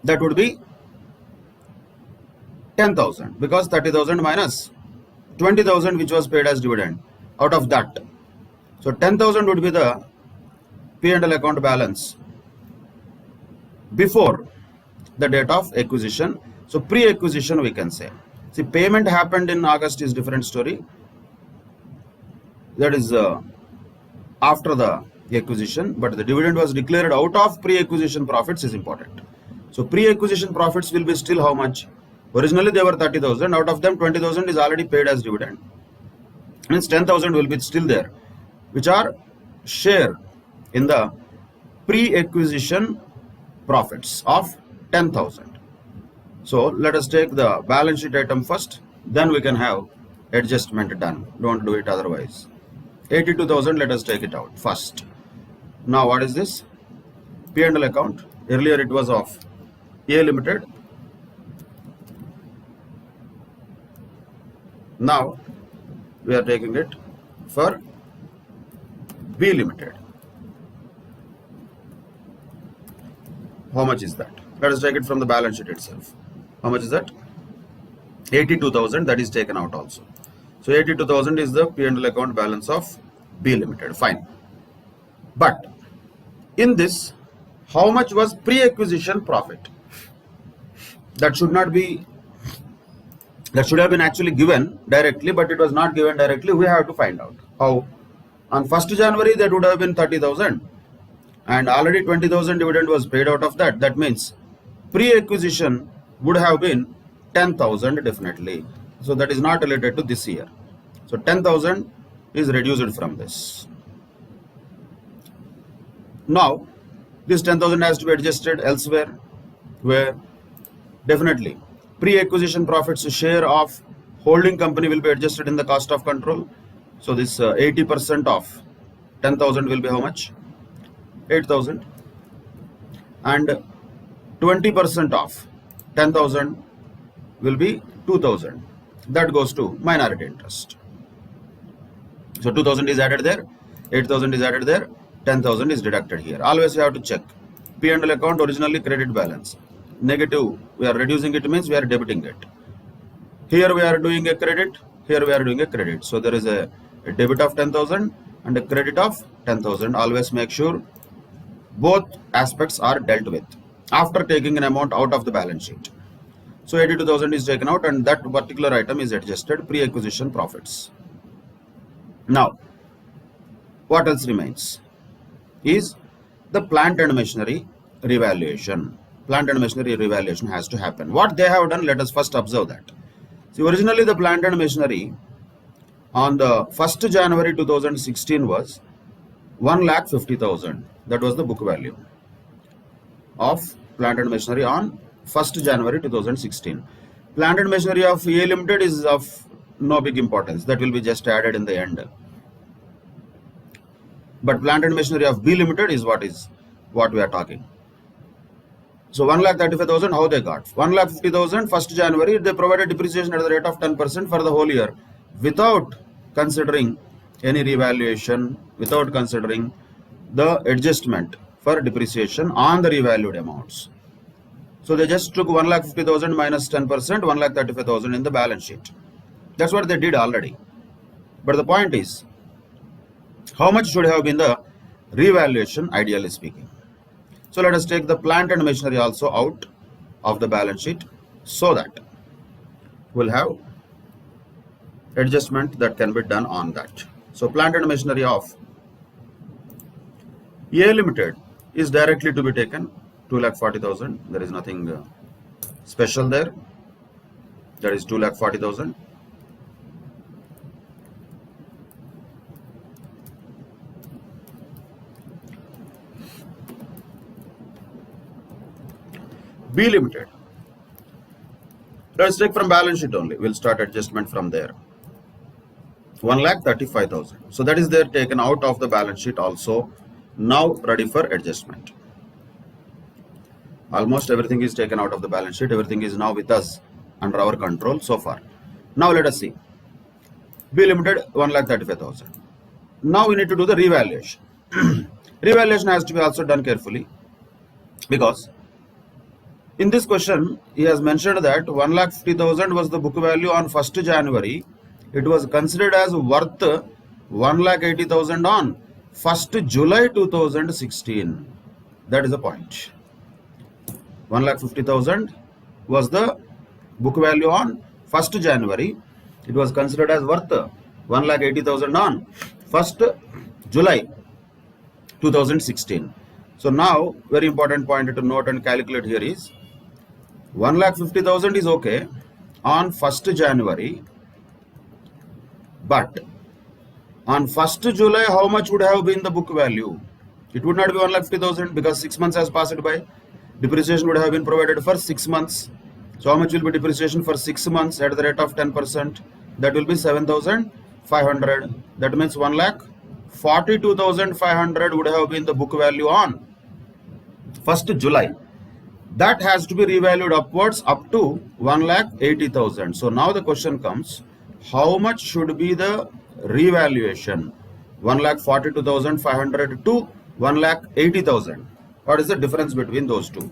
That would be 10,000, because 30,000 minus 20,000 which was paid as dividend out of that. So 10,000 would be the P&L account balance before the date of acquisition. So pre-acquisition we can say. See, payment happened in August is different story. That is after the acquisition, but the dividend was declared out of pre-acquisition profits is important. So pre-acquisition profits will be still how much? Originally they were 30,000. Out of them 20,000 is already paid as dividend. Means 10,000 will be still there, which are share in the pre-acquisition profits of 10,000. So let us take the balance sheet item first, then we can have adjustment done. Don't do it otherwise. 82,000, let us take it out first. Now what is this? P&L account. Earlier it was of A Limited. Now we are taking it for B Limited. How much is that? Let us take it from the balance sheet itself. How much is that? 82,000, that is taken out also. So 82,000 is the P&L account balance of B Limited. Fine. But in this, how much was pre-acquisition profit? That should not be, that should have been actually given directly, but it was not given directly. We have to find out how. On 1st January that would have been 30,000, and already 20,000 dividend was paid out of that. That means pre-acquisition would have been 10,000 definitely. So that is not related to this year. So 10,000 is reduced from this. Now this 10,000 has to be adjusted elsewhere, where definitely pre-acquisition profits share of holding company will be adjusted in the cost of control. So this 80% of 10,000 will be how much? 8,000, and 20% of 10,000 will be 2,000. That goes to minority interest. So 2,000 is added there, 8,000 is added there, 10,000 is deducted here. Always you have to check. P&L account originally credit balance. Negative, we are reducing it means we are debiting it. Here we are doing a credit, here we are doing a credit. So there is a debit of 10,000 and a credit of 10,000. Always make sure both aspects are dealt with after taking an amount out of the balance sheet. So 82,000 is taken out, and that particular item is adjusted pre-acquisition profits. Now, what else remains is the plant and machinery revaluation. Plant and machinery revaluation has to happen. What they have done, let us first observe that. See, originally the plant and machinery on the 1st January 2016 was 1,50,000. That was the book value of plant and machinery on 1st January 2016. Plant and machinery of A Limited is of no big importance. That will be just added in the end. But plant and machinery of B Limited is what we are talking. So 1,35,000, how they got? 1,50,000, 1st January, they provided depreciation at the rate of 10% for the whole year without considering any revaluation, without considering the adjustment for depreciation on the revalued amounts. So they just took 1,50,000 minus 10%, 1,35,000 in the balance sheet. That's what they did already. But the point is, how much should have been the revaluation, ideally speaking? So let us take the plant and machinery also out of the balance sheet so that we'll have adjustment that can be done on that. So plant and machinery of A Limited is directly to be taken 2,40,000. There is nothing special there. That is 2,40,000. B Limited. Let's take from balance sheet only. We'll start adjustment from there. 1,35,000. So that is there taken out of the balance sheet also. Now ready for adjustment. Almost everything is taken out of the balance sheet. Everything is now with us under our control so far. Now let us see. B Limited 1,35,000. Now we need to do the revaluation. Revaluation has to be also done carefully because in this question, he has mentioned that 1,50,000 was the book value on 1st January. It was considered as worth 1,80,000 on 1st July 2016. That is the point. 1,50,000 was the book value on 1st January. It was considered as worth 1,80,000 on 1st July 2016. So now, very important point to note and calculate here is 1,50,000 is okay on 1st January, but on 1st July, how much would have been the book value? It would not be 1,50,000 because 6 months has passed by. Depreciation would have been provided for 6 months. So how much will be depreciation for 6 months at the rate of 10%? That will be 7,500. That means 1,42,500 would have been the book value on 1st July. That has to be revalued upwards up to 1,80,000. So now the question comes, how much should be the revaluation? 1,42,500 to 1,80,000. What is the difference between those two?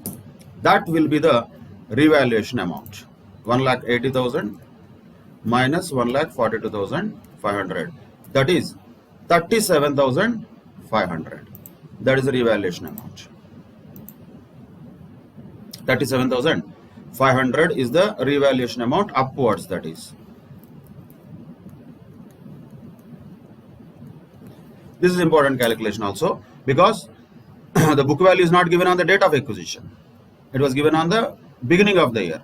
That will be the revaluation amount. 1,80,000 minus 1,42,500. That is 37,500. That is the revaluation amount. 37,500 is the revaluation amount upwards, that is. This is important calculation also because the book value is not given on the date of acquisition. It was given on the beginning of the year.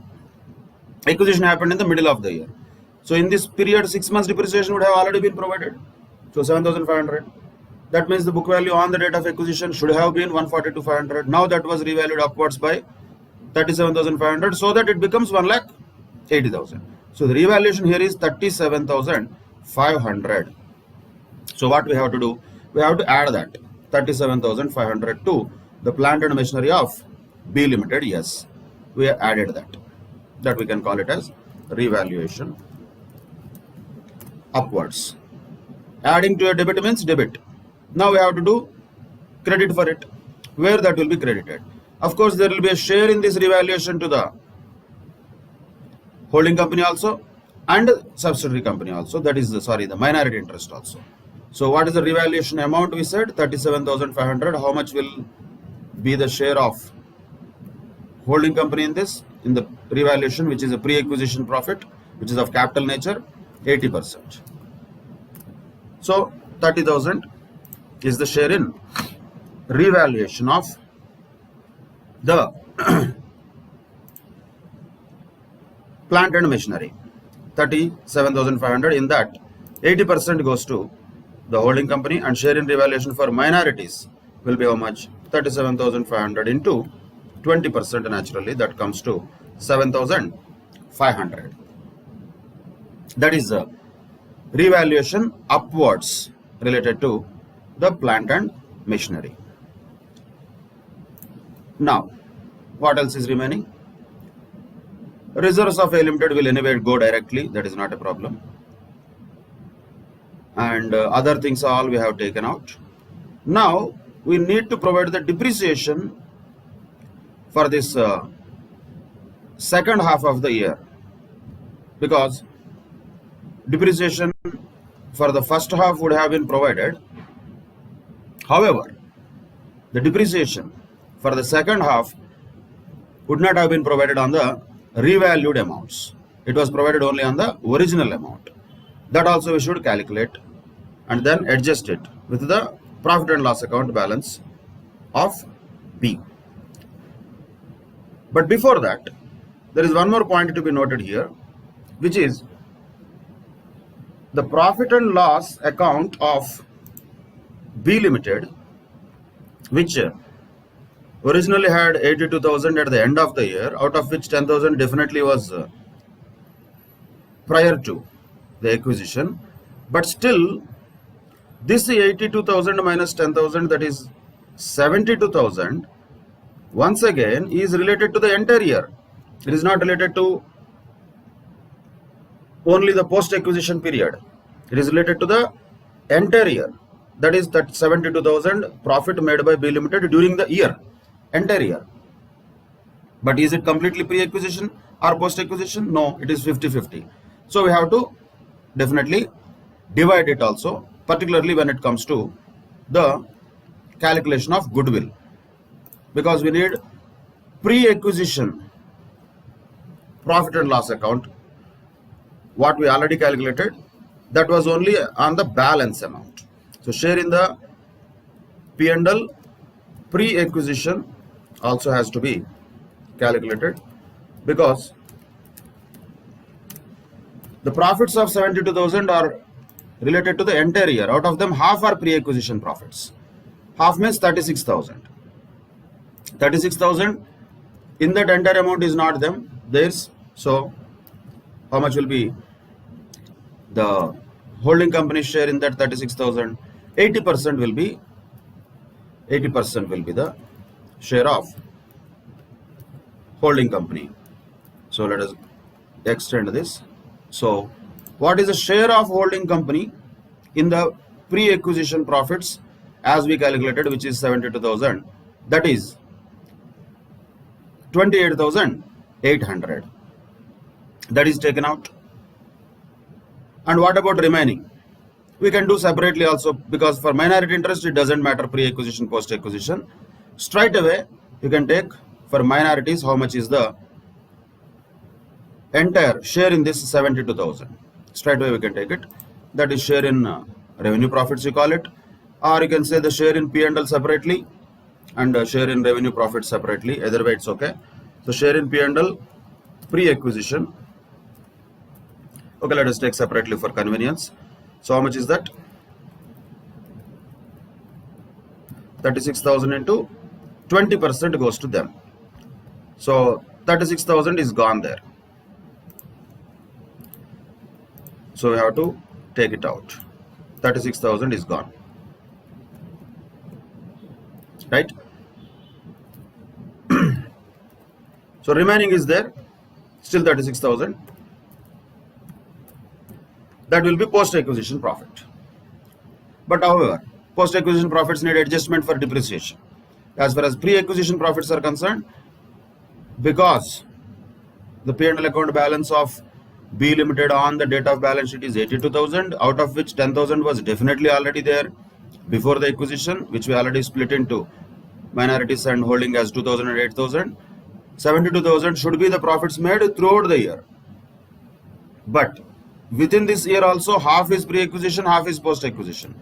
Acquisition happened in the middle of the year. So in this period, 6 months depreciation would have already been provided. So 7,500. That means the book value on the date of acquisition should have been 142,500. Now that was revalued upwards by 37,500 so that it becomes 1,80,000. So the revaluation here is 37,500. So what we have to do? We have to add that 37,500 to the plant and machinery of B Limited. Yes, we have added that. That we can call it as revaluation upwards. Adding to a debit means debit. Now we have to do credit for it. Where that will be credited? Of course, there will be a share in this revaluation to the holding company also and subsidiary company also. That is the minority interest also. So what is the revaluation amount? We said 37,500. How much will be the share of holding company in this? In the revaluation, which is a pre-acquisition profit, which is of capital nature, 80%. So 30,000 is the share in revaluation of the plant and machinery. 37,500. In that, 80% goes to the holding company, and share in revaluation for minorities will be how much? 37,500 into 20% naturally. That comes to 7,500. That is the revaluation upwards related to the plant and machinery. Now, what else is remaining? Reserves of A Limited will anyway go directly, that is not a problem. And other things all we have taken out. Now, we need to provide the depreciation for this second half of the year, because depreciation for the first half would have been provided. However, the depreciation for the second half would not have been provided on the revalued amounts. It was provided only on the original amount. That also we should calculate and then adjust it with the profit and loss account balance of B. But before that, there is one more point to be noted here, which is the profit and loss account of B Limited, which originally had 82,000 at the end of the year, out of which 10,000 definitely was prior to the acquisition. But still, this 82,000 minus 10,000, that is 72,000, once again is related to the entire year. It is not related to only the post-acquisition period. It is related to the entire year. That is that 72,000 profit made by B Limited during the year, entire year. But is it completely pre-acquisition or post-acquisition? No, it is 50-50. So we have to definitely divide it also, particularly when it comes to the calculation of goodwill, because we need pre-acquisition profit and loss account. What we already calculated, that was only on the balance amount. So share in the P&L pre-acquisition also has to be calculated, because the profits of 72,000 are related to the entire year. Out of them, half are pre-acquisition profits. Half means 36,000. 36,000 in that entire amount is not them. There's, so how much will be the holding company share in that 36,000? 80% will be the share of holding company. So let us extend this. So what is the share of holding company in the pre-acquisition profits as we calculated, which is 72,000? That is 28,800. That is taken out. And what about remaining? We can do separately also, because for minority interest it doesn't matter pre-acquisition, post-acquisition. Straight away you can take for minorities how much is the entire share in this 72,000. Straight away we can take it. That is share in revenue profits you call it, or you can say the share in P&L separately and share in revenue profits separately. Either way it's okay. So share in P&L pre-acquisition. Okay, let us take separately for convenience. So how much is that? 36,000 into 20% goes to them. So 36,000 is gone there. So we have to take it out. 36,000 is gone. Right? So remaining is there, still 36,000. That will be post-acquisition profit. But however, post-acquisition profits need adjustment for depreciation. As far as pre-acquisition profits are concerned, because the P&L account balance of B Limited on the date of balance sheet is 82,000, out of which 10,000 was definitely already there before the acquisition, which we already split into minorities and holding as 2,000 and 8,000. 72,000 should be the profits made throughout the year. But within this year also, half is pre-acquisition, half is post-acquisition.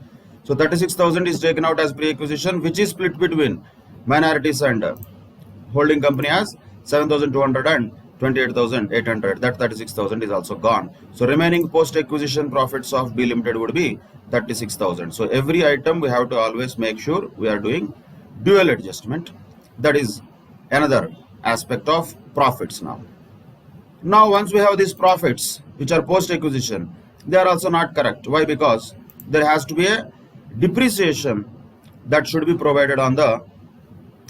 So 36,000 is taken out as pre-acquisition, which is split between minorities and holding company as 7,200 and 28,800. That 36,000 is also gone. So remaining post-acquisition profits of B Limited would be 36,000. So every item we have to always make sure we are doing dual adjustment. That is another aspect of profits now. Now once we have these profits which are post acquisition, they are also not correct. Why? Because there has to be a depreciation that should be provided on the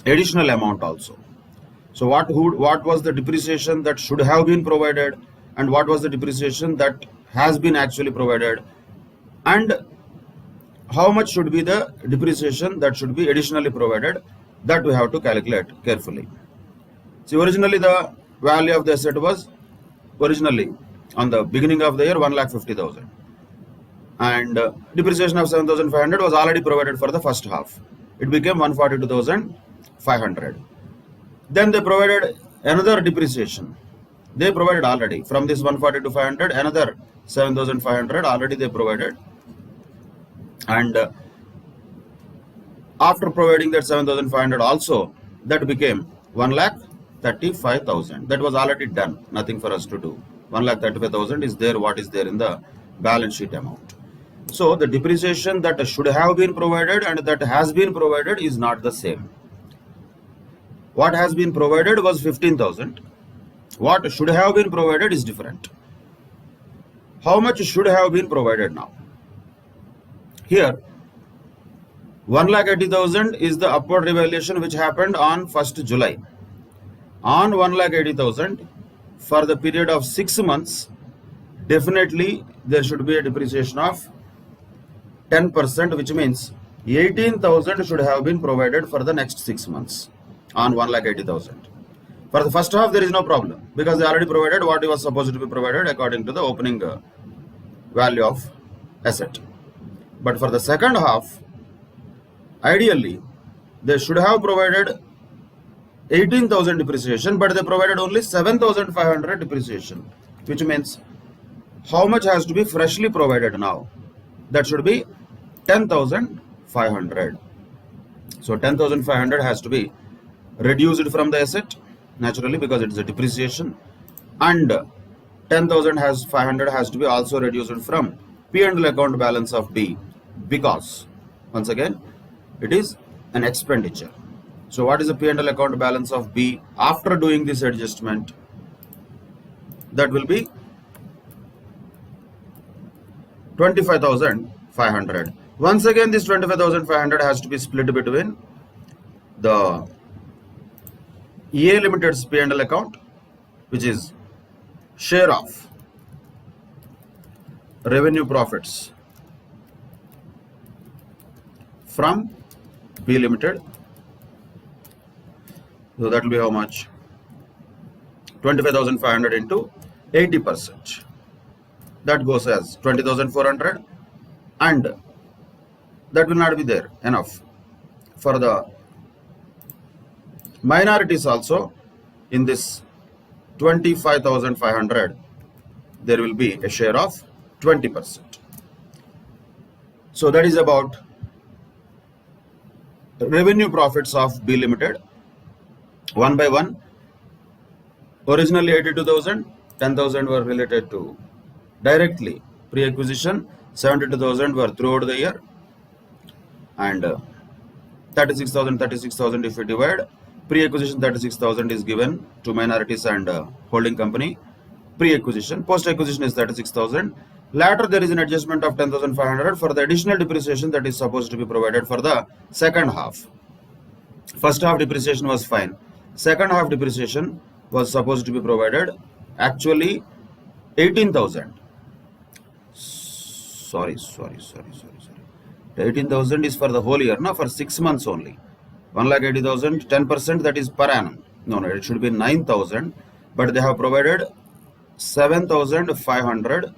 additional amount also. So what was the depreciation that should have been provided, and what was the depreciation that has been actually provided, and how much should be the depreciation that should be additionally provided, that we have to calculate carefully. See, originally the value of the asset was originally on the beginning of the year 1,50,000, and depreciation of 7,500 was already provided for the first half. It became 142,500. Then they provided another depreciation. They provided already from this 142,500 another 7,500 already they provided, and after providing that 7,500 also, that became 1,35,000. That was already done, nothing for us to do. 1,35,000 is there, what is there in the balance sheet amount. So the depreciation that should have been provided and that has been provided is not the same. What has been provided was 15,000. What should have been provided is different. How much should have been provided now? Here 1,80,000 is the upward revaluation which happened on 1st July. On 1,80,000 for the period of 6 months, definitely there should be a depreciation of 10%, which means 18,000 should have been provided for the next 6 months on 1,80,000. For the first half there is no problem because they already provided what was supposed to be provided according to the opening value of asset. But for the second half, ideally they should have provided 18,000 depreciation, but they provided only 7,500 depreciation, which means how much has to be freshly provided now? That should be 10,500. So 10,500 has to be reduced from the asset naturally because it is a depreciation, and 10,500 has to be also reduced from P&L account balance of B because once again it is an expenditure. So what is the P&L account balance of B after doing this adjustment? That will be 25,500. Once again this 25,500 has to be split between the EA Limited's P&L account, which is share of revenue profits from B Limited. So that will be how much? 25,500 into 80%. That goes as 20,400, and that will not be there enough. For the minorities also, in this 25,500 there will be a share of 20%. So that is about revenue profits of B Limited one by one. Originally 82,000, 10,000 were related to directly pre-acquisition, 72,000 were throughout the year, and 36,000 if we divide, pre-acquisition 36,000 is given to minorities and holding company pre-acquisition. Post-acquisition is 36,000. Later there is an adjustment of 10,500 for the additional depreciation that is supposed to be provided for the second half. First half depreciation was fine. Second half depreciation was supposed to be provided actually 18,000. Sorry. The 18,000 is for the whole year, no, for 6 months only. 1,80,000, 10%, that is per annum. No, it should be 9,000, but they have provided 7,500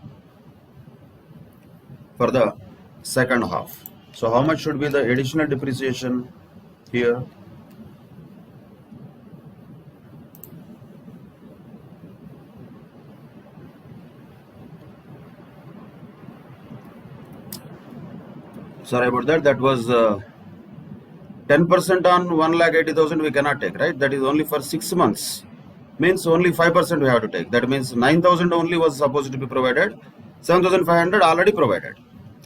for the second half. So how much should be the additional depreciation here? Sorry about that. That was 10% on 1,80,000 we cannot take, right? That is only for 6 months. Means only 5% we have to take. That means 9,000 only was supposed to be provided. 7,500 already provided.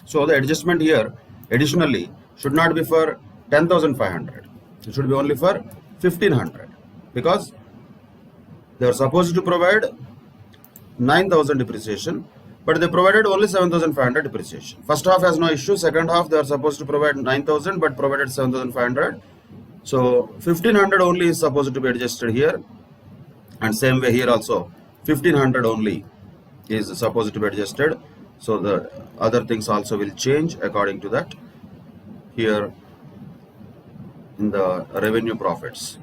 So the adjustment here additionally should not be for 10,500. It should be only for 1,500 because they are supposed to provide 9,000 depreciation, but they provided only 7,500 depreciation. First half has no issue. Second half they are supposed to provide 9,000 but provided 7,500. So 1,500 only is supposed to be adjusted here, and same way here also 1,500 only is supposed to be adjusted. So the other things also will change according to that. Here in the revenue profits,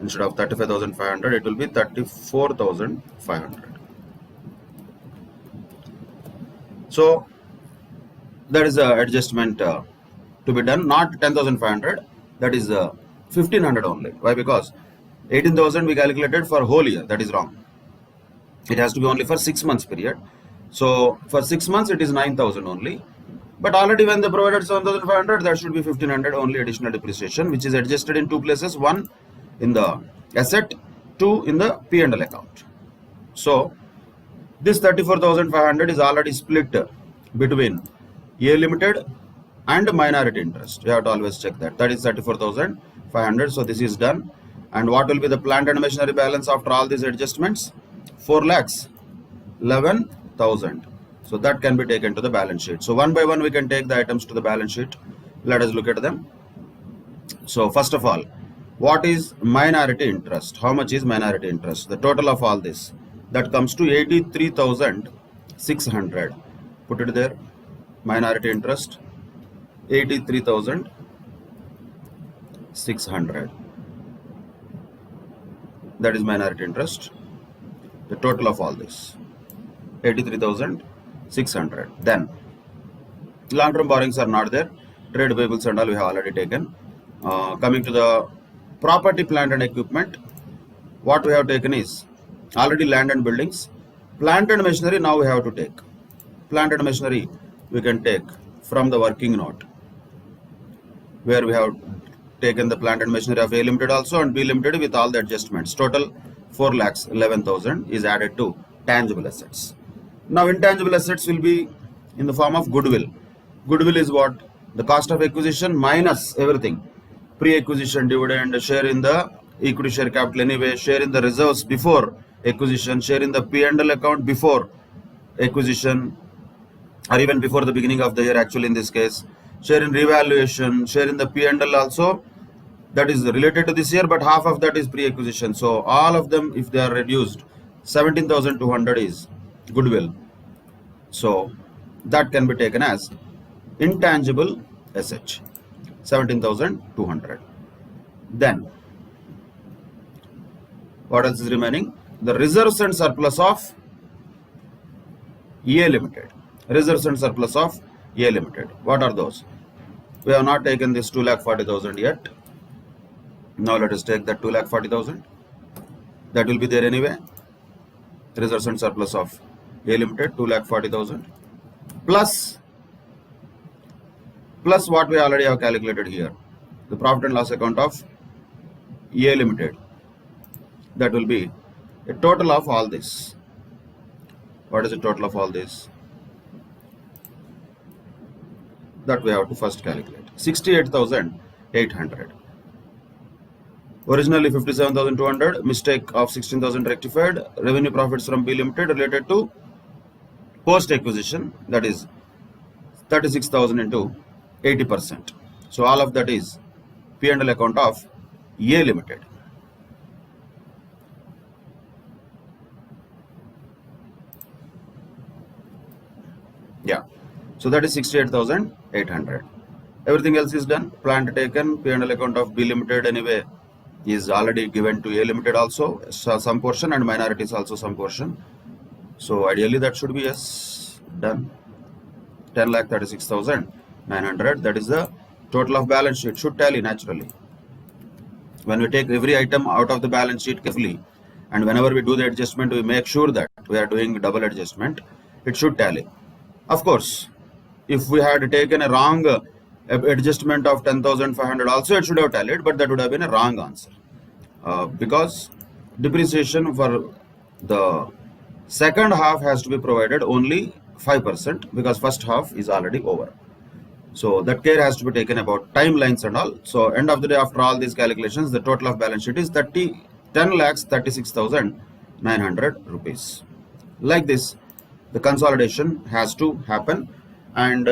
instead of 35,500 it will be 34,500. So that is the adjustment to be done, not 10,500, that is 1,500 only. Why? Because 18,000 we calculated for whole year, that is wrong. It has to be only for 6 months period. So for 6 months it is 9,000 only, but already when they provided 7,500, that should be 1,500 only additional depreciation, which is adjusted in two places, one in the asset, two in the P&L account. So this 34,500 is already split between A Limited and minority interest. You have to always check that. That is 34,500. So this is done. And what will be the plant and machinery balance after all these adjustments? 4,11,000. So that can be taken to the balance sheet. So one by one we can take the items to the balance sheet. Let us look at them. So first of all, what is minority interest? How much is minority interest? The total of all this, that comes to 83,600. Put it there. Minority interest 83,600. That is minority interest. The total of all this 83,600. Then long-term borrowings are not there. Trade payables and all we have already taken. Coming to the property, plant and equipment, what we have taken is already land and buildings. Plant and machinery now we have to take. Plant and machinery we can take from the working note, where we have taken the plant and machinery of A Limited also and B Limited with all the adjustments. Total 4,11,000 is added to tangible assets. Now intangible assets will be in the form of goodwill. Goodwill is what? The cost of acquisition minus everything. Pre-acquisition dividend, share in the equity share capital anyway, share in the reserves before acquisition, share in the P&L account before acquisition, or even before the beginning of the year actually in this case, share in revaluation, share in the P&L also, that is related to this year, but half of that is pre-acquisition. So all of them, if they are reduced, 17,200 is goodwill. So that can be taken as intangible asset, 17,200. Then what else is remaining? The reserves and surplus of A Limited. Reserves and surplus of A Limited. What are those? We have not taken this 2,40,000 yet. Now let us take that 2,40,000. That will be there anyway. Reserves and surplus of A Limited, 2,40,000. Plus what we already have calculated here, the profit and loss account of A Limited. That will be a total of all this. What is the total of all this? That we have to first calculate. 68,800. Originally 57,200, mistake of 16,000 rectified. Revenue profits from B Limited related to post acquisition, that is 36,000 into 80%. So all of that is P&L account of A Limited. Yeah, so that is 68,800. Everything else is done. Plant taken, P&L account of B Limited anyway is already given to A Limited also, some portion, and minorities also some portion. So ideally that should be yes, done. 10,36,900. That is the total of balance sheet. Should tally naturally. When we take every item out of the balance sheet carefully, and whenever we do the adjustment, we make sure that we are doing double adjustment, it should tally. Of course, if we had taken a wrong adjustment of 10,500 also, it should have tallied, but that would have been a wrong answer, because depreciation for the second half has to be provided only 5%, because first half is already over. So that care has to be taken about timelines and all. So end of the day, after all these calculations, the total of balance sheet is 10,36,900 rupees. Like this, the consolidation has to happen, and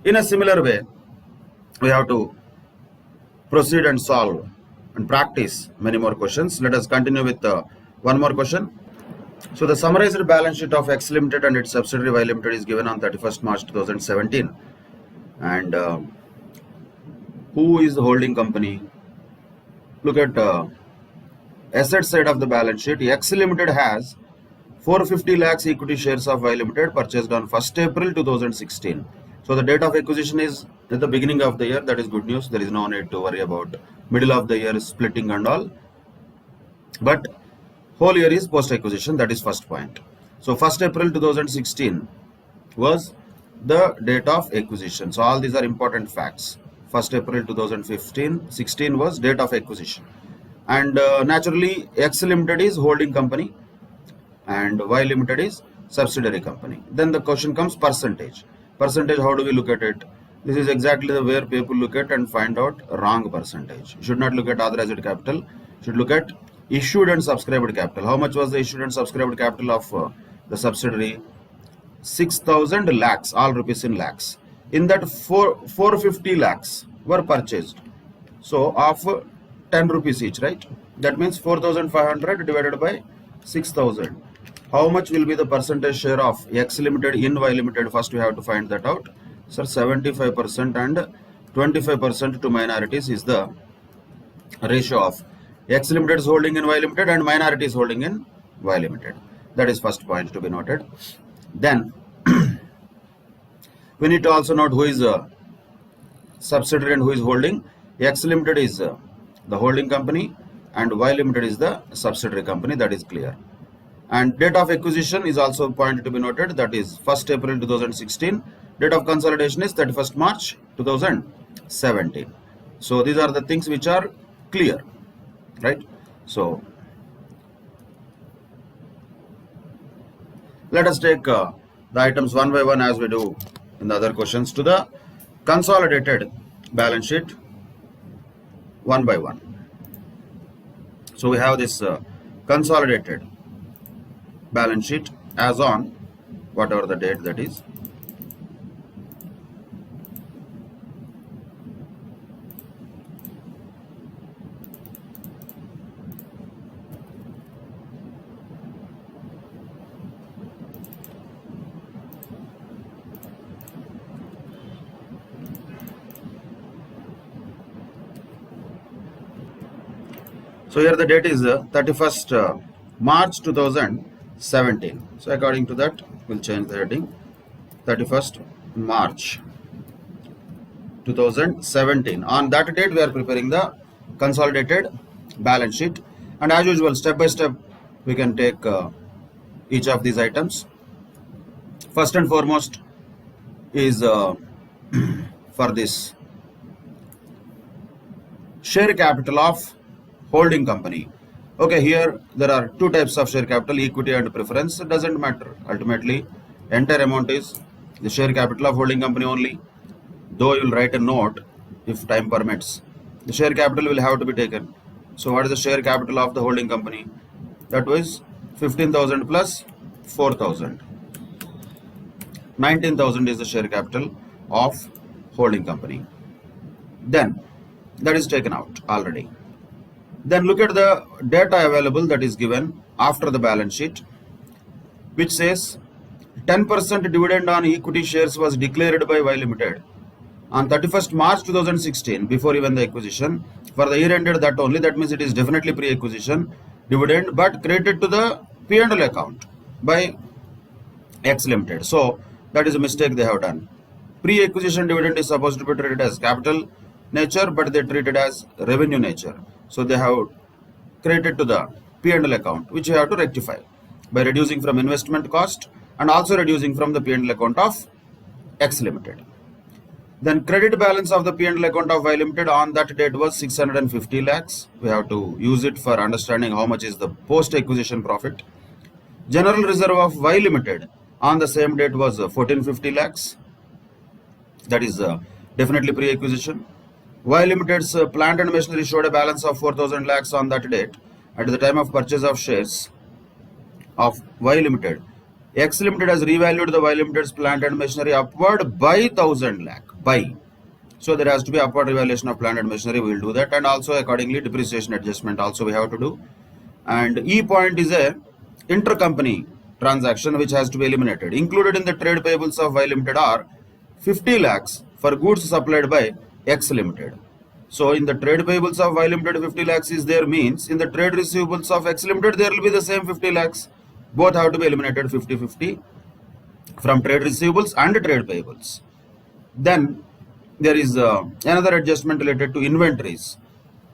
in a similar way, we have to proceed and solve and practice many more questions. Let us continue with one more question. So the summarized balance sheet of X Limited and its subsidiary Y Limited is given on 31st March 2017. And who is the holding company? Look at asset side of the balance sheet. X Limited has 450 lakhs equity shares of Y Limited purchased on 1st April 2016. So the date of acquisition is at the beginning of the year. That is good news. There is no need to worry about middle of the year splitting and all. But whole year is post acquisition. That is first point. So 1st April 2016 was the date of acquisition. So all these are important facts. 1st April 2016 was date of acquisition. And naturally, X Limited is holding company and Y Limited is subsidiary company. Then the question comes percentage. Percentage, how do we look at it? This is exactly the where people look at and find out wrong percentage. You should not look at authorized capital. You should look at issued and subscribed capital. How much was the issued and subscribed capital of the subsidiary? 6,000 lakhs, all rupees in lakhs. In that 450 lakhs were purchased. So of 10 rupees each, right? That means 4,500 divided by 6,000. How much will be the percentage share of X Limited in Y Limited? First we have to find that out. Sir, 75% and 25% to minorities is the ratio of X Limited is holding in Y Limited and minority is holding in Y Limited. That is first point to be noted. Then we need to also note who is a subsidiary and who is holding. X Limited is the holding company and Y Limited is the subsidiary company. That is clear. And date of acquisition is also a point to be noted. That is 1st April 2016. Date of consolidation is 31st March 2017. So these are the things which are clear, right? So let us take the items one by one as we do in the other questions to the consolidated balance sheet one by one. So we have this consolidated balance sheet as on whatever the date that is. So here the date is 31st March 2017. So according to that, we'll change the heading. 31st March 2017. On that date, we are preparing the consolidated balance sheet. And as usual, step by step, we can take each of these items. First and foremost is for this share capital of holding company. Okay, here there are two types of share capital, equity and preference. It doesn't matter. Ultimately, entire amount is the share capital of holding company only. Though you will write a note if time permits. The share capital will have to be taken. So what is the share capital of the holding company? That was 15,000 plus 4,000. 19,000 is the share capital of holding company. Then that is taken out already. Then look at the data available that is given after the balance sheet, which says 10% dividend on equity shares was declared by Y Limited on 31st March 2016, before even the acquisition. For the year ended that only, that means it is definitely pre-acquisition dividend, but credited to the P&L account by X Limited. So that is a mistake they have done. Pre-acquisition dividend is supposed to be treated as capital nature, but they treat it as revenue nature. So they have credited to the P&L account, which you have to rectify by reducing from investment cost and also reducing from the P&L account of X Limited. Then credit balance of the P&L account of Y Limited on that date was 650 lakhs. We have to use it for understanding how much is the post-acquisition profit. General reserve of Y Limited on the same date was 1450 lakhs. That is definitely pre-acquisition. Y Limited's plant and machinery showed a balance of 4,000 lakhs on that date. At the time of purchase of shares of Y Limited, X Limited has revalued the Y Limited's plant and machinery upward by 1,000 lakh. By. So there has to be upward revaluation of plant and machinery. We will do that, and also accordingly depreciation adjustment also we have to do. And E point is a intercompany transaction which has to be eliminated. Included in the trade payables of Y Limited are 50 lakhs for goods supplied by X Limited. So in the trade payables of Y Limited 50 lakhs is there, means in the trade receivables of X Limited there will be the same 50 lakhs. Both have to be eliminated 50-50 from trade receivables and trade payables. Then there is another adjustment related to inventories.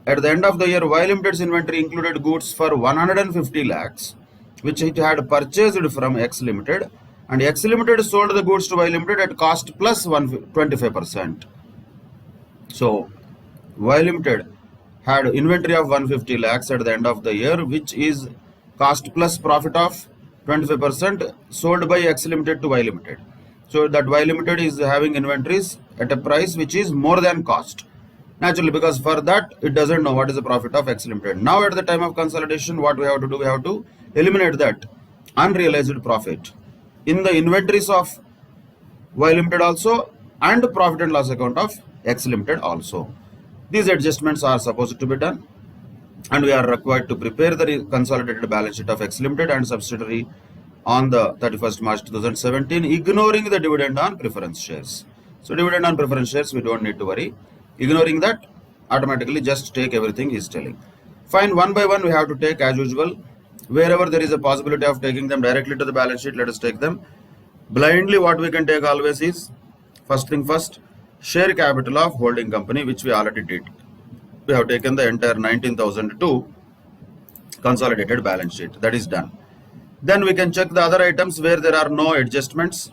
At the end of the year, Y Limited's inventory included goods for 150 lakhs, which it had purchased from X Limited, and X Limited sold the goods to Y Limited at cost plus 25%. So Y Limited had inventory of 150 lakhs at the end of the year, which is cost plus profit of 25% sold by X Limited to Y Limited. So that Y Limited is having inventories at a price which is more than cost. Naturally, because for that it doesn't know what is the profit of X Limited. Now at the time of consolidation, what we have to do, we have to eliminate that unrealized profit in the inventories of Y Limited also and profit and loss account of X Limited also. These adjustments are supposed to be done, and we are required to prepare the consolidated balance sheet of X Limited and subsidiary on the 31st March 2017, ignoring the dividend on preference shares. So dividend on preference shares, we don't need to worry. Ignoring that, automatically just take everything he is telling. Fine, one by one we have to take as usual. Wherever there is a possibility of taking them directly to the balance sheet, let us take them. Blindly what we can take always is, first thing first, share capital of holding company, which we already did. We have taken the entire 19,000 to consolidated balance sheet. That is done. Then we can check the other items where there are no adjustments,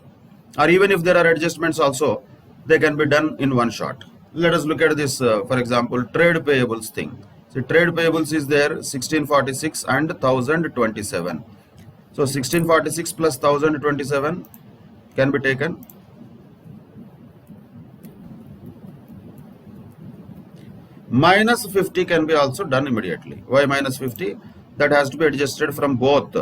or even if there are adjustments also, they can be done in one shot. Let us look at this, for example, trade payables thing. So trade payables is there 1646 and 1027. So 1646 plus 1027 can be taken. Minus 50 can be also done immediately. Why minus 50? That has to be adjusted from both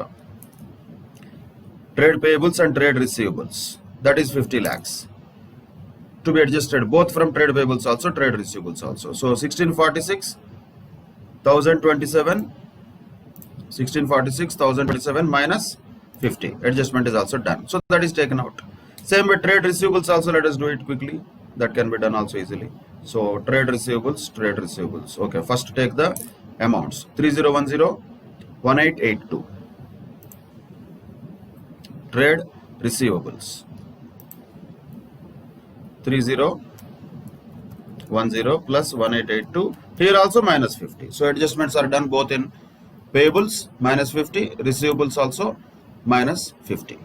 trade payables and trade receivables. That is 50 lakhs. To be adjusted both from trade payables also, trade receivables also. So 1646, 1027, 1646, 1027 minus 50. Adjustment is also done. So that is taken out. Same with trade receivables also, let us do it quickly. That can be done also easily. So trade receivables, trade receivables. Okay, first take the amounts. 3010, 1882. Trade receivables. 3010 plus 1882. Here also minus 50. So adjustments are done both in payables minus 50, receivables also minus 50.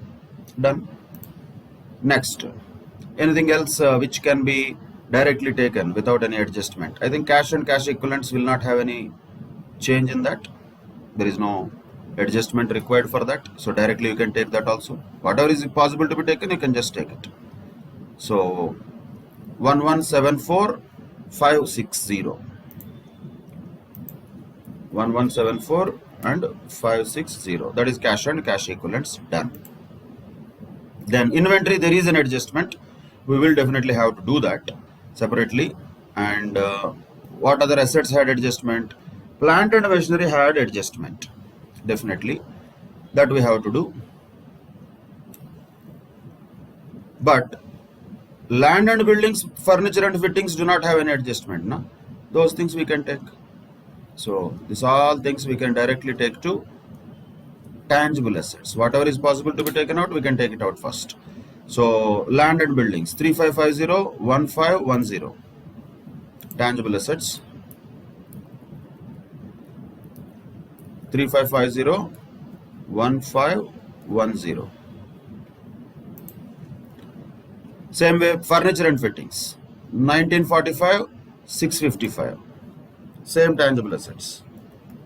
Done. Next, anything else which can be directly taken without any adjustment? I think cash and cash equivalents will not have any change in that. There is no adjustment required for that. So directly you can take that also. Whatever is possible to be taken, you can just take it. So 1174560. 1174 and 560. That is cash and cash equivalents done. Then inventory, there is an adjustment. We will definitely have to do that separately. And what other assets had adjustment? Plant and machinery had adjustment. Definitely that we have to do. But land and buildings, furniture and fittings do not have any adjustment. No? Those things we can take. So these all things we can directly take to tangible assets. Whatever is possible to be taken out, we can take it out first. So land and buildings 3550 1510. Tangible assets 3550 1510. Same way furniture and fittings 1945 655. Same tangible assets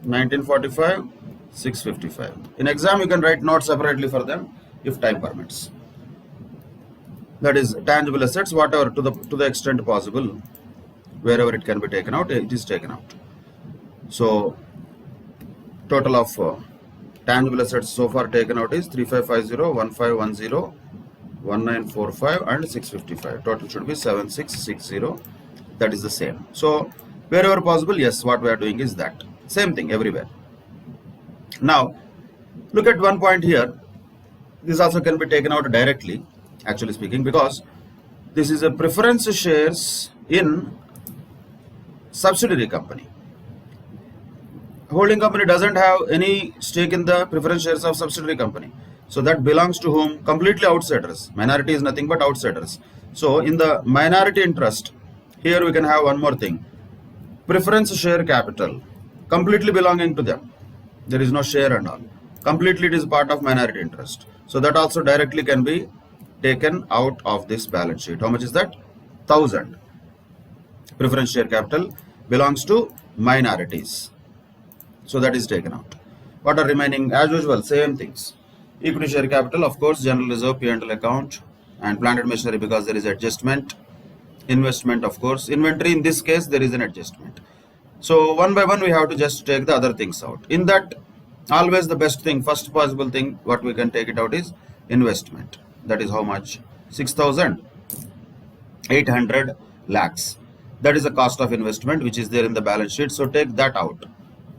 1945 655. In exam you can write notes separately for them if time permits. That is tangible assets, whatever to the extent possible, wherever it can be taken out, it is taken out. So total of tangible assets so far taken out is 3550, 1510, 1945 and 655. Total should be 7660. That is the same. So wherever possible, yes, what we are doing is that. Same thing everywhere. Now, look at one point here. This also can be taken out directly, actually speaking, because this is a preference shares in subsidiary company. Holding company doesn't have any stake in the preference shares of subsidiary company. So that belongs to whom? Completely outsiders. Minority is nothing but outsiders. So in the minority interest, here we can have one more thing. Preference share capital, completely belonging to them. There is no share and all. Completely it is part of minority interest. So that also directly can be taken out of this balance sheet. How much is that? 1000. Preference share capital belongs to minorities. So that is taken out. What are remaining? As usual, same things. Equity share capital, of course, general reserve, P&L account, and plant and machinery because there is adjustment. Investment, of course. Inventory, in this case, there is an adjustment. So one by one, we have to just take the other things out. In that, always the best thing, first possible thing, what we can take it out is investment. That is how much? 6,800 lakhs. That is the cost of investment which is there in the balance sheet. So take that out.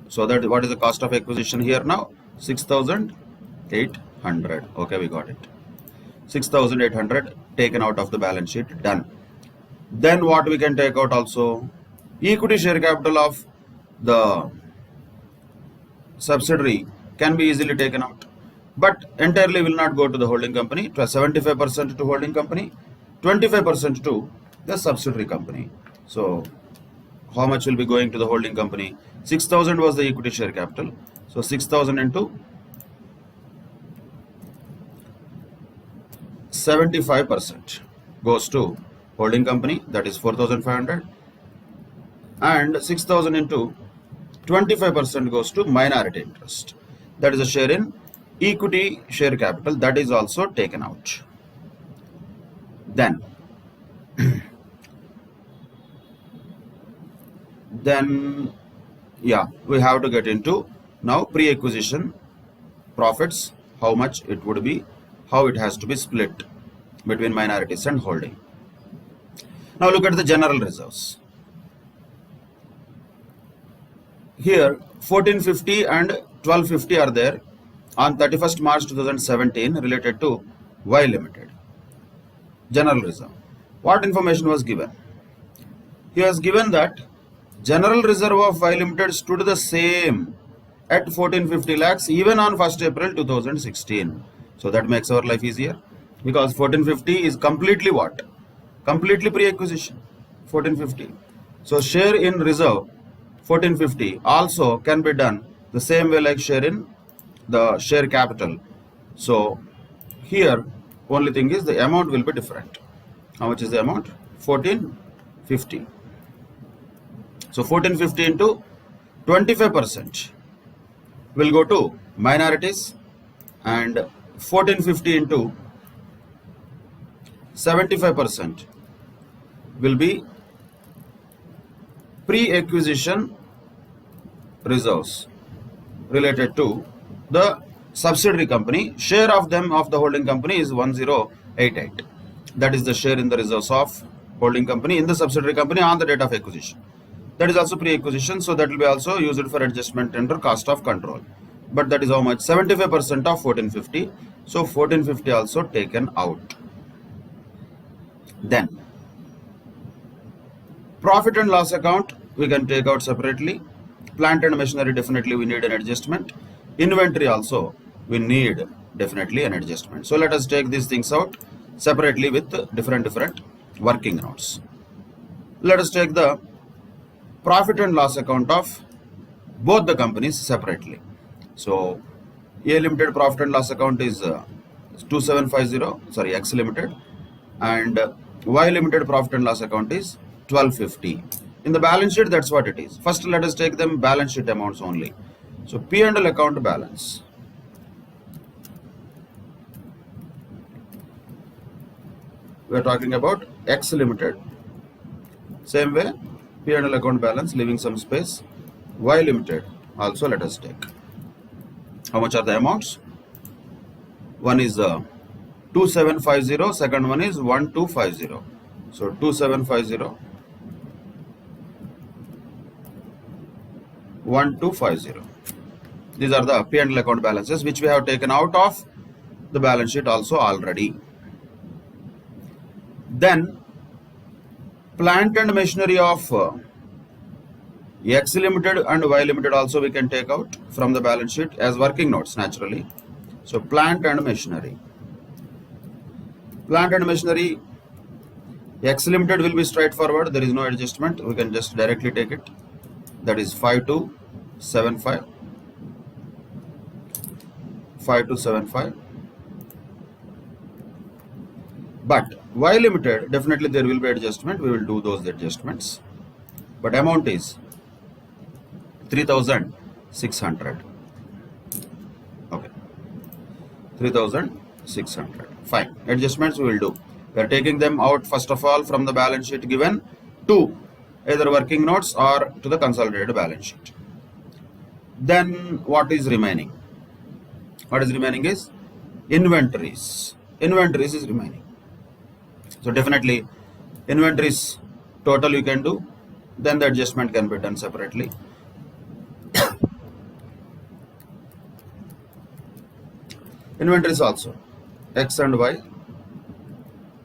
So that what is the cost of acquisition here now? 6,800. Okay, we got it. 6,800 taken out of the balance sheet. Done. Then what we can take out also? Equity share capital of the subsidiary can be easily taken out, but entirely will not go to the holding company. 75% to holding company, 25% to the subsidiary company. So how much will be going to the holding company? 6,000 was the equity share capital. So 6,000 into 75% goes to holding company, that is 4,500, and 6,000 into 25% goes to minority interest. That is a share in equity share capital. That is also taken out. Then yeah, we have to get into now pre-acquisition profits, how much it would be, how it has to be split between minorities and holding. Now look at the general reserves. Here 1450 and 1250 are there on 31st March 2017 related to Y Limited. General reserve. What information was given? He has given that general reserve of Y Limited stood the same at 1450 lakhs even on 1st April 2016. So that makes our life easier because 1450 is completely what? Completely pre-acquisition. 1450. So share in reserve 1450 also can be done the same way like share in the share capital. So here only thing is the amount will be different. How much is the amount? 1450. So 1450 into 25% will go to minorities and 1450 into 75% will be pre-acquisition reserves related to the subsidiary company. Share of them of the holding company is 1088. That is the share in the reserves of holding company in the subsidiary company on the date of acquisition. That is also pre-acquisition, so that will be also used for adjustment under cost of control. But that is how much? 75% of 1450. So 1450 also taken out. Then profit and loss account we can take out separately. Plant and machinery definitely we need an adjustment. Inventory also we need definitely an adjustment. So let us take these things out separately with different working notes. Let us take the profit and loss account of both the companies separately. So A Limited profit and loss account is 2750, sorry, X Limited, and Y Limited profit and loss account is 1250. In the balance sheet, that's what it is. First, let us take them balance sheet amounts only. So P&L account balance. We are talking about X Limited. Same way, P&L account balance, leaving some space. Y Limited also let us take. How much are the amounts? One is 2750, second one is 1250. So 2750, 1250. These are the P&L account balances which we have taken out of the balance sheet also already. Then plant and machinery of X Limited and Y Limited also we can take out from the balance sheet as working notes naturally. So plant and machinery. Plant and machinery, X Limited will be straightforward. There is no adjustment. We can just directly take it. That is 5275. 5275. But Y Limited, definitely there will be adjustment. We will do those adjustments. But amount is 3600. Okay. 3600. Fine. Adjustments we will do. We are taking them out first of all from the balance sheet given to either working notes or to the consolidated balance sheet. Then what is remaining? What is remaining is inventories. Inventories is remaining. So definitely inventories total you can do. Then the adjustment can be done separately. Inventories also, X and Y,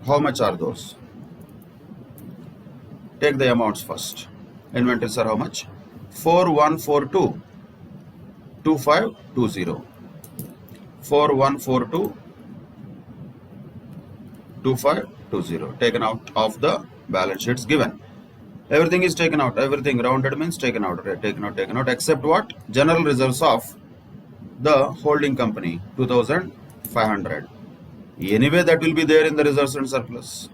how much are those? Take the amounts first. Inventories are how much? 4142 2520. 4142 2520 taken out of the balance sheets given. Everything is taken out. Everything rounded means taken out. Taken out except what? General reserves of the holding company 2500. Anyway, that will be there in the reserves and surplus.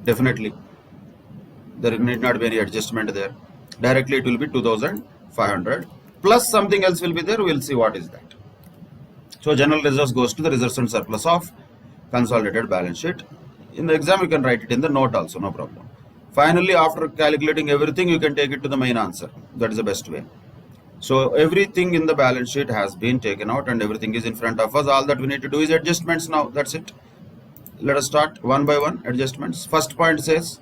Definitely. There need not be any adjustment there. Directly it will be 2500 plus something else will be there. We will see what is that. So general reserves goes to the reserves and surplus of consolidated balance sheet. In the exam you can write it in the note also, no problem. Finally, after calculating everything, you can take it to the main answer. That is the best way. So everything in the balance sheet has been taken out and everything is in front of us. All that we need to do is adjustments now. That's it. Let us start one by one adjustments. First point says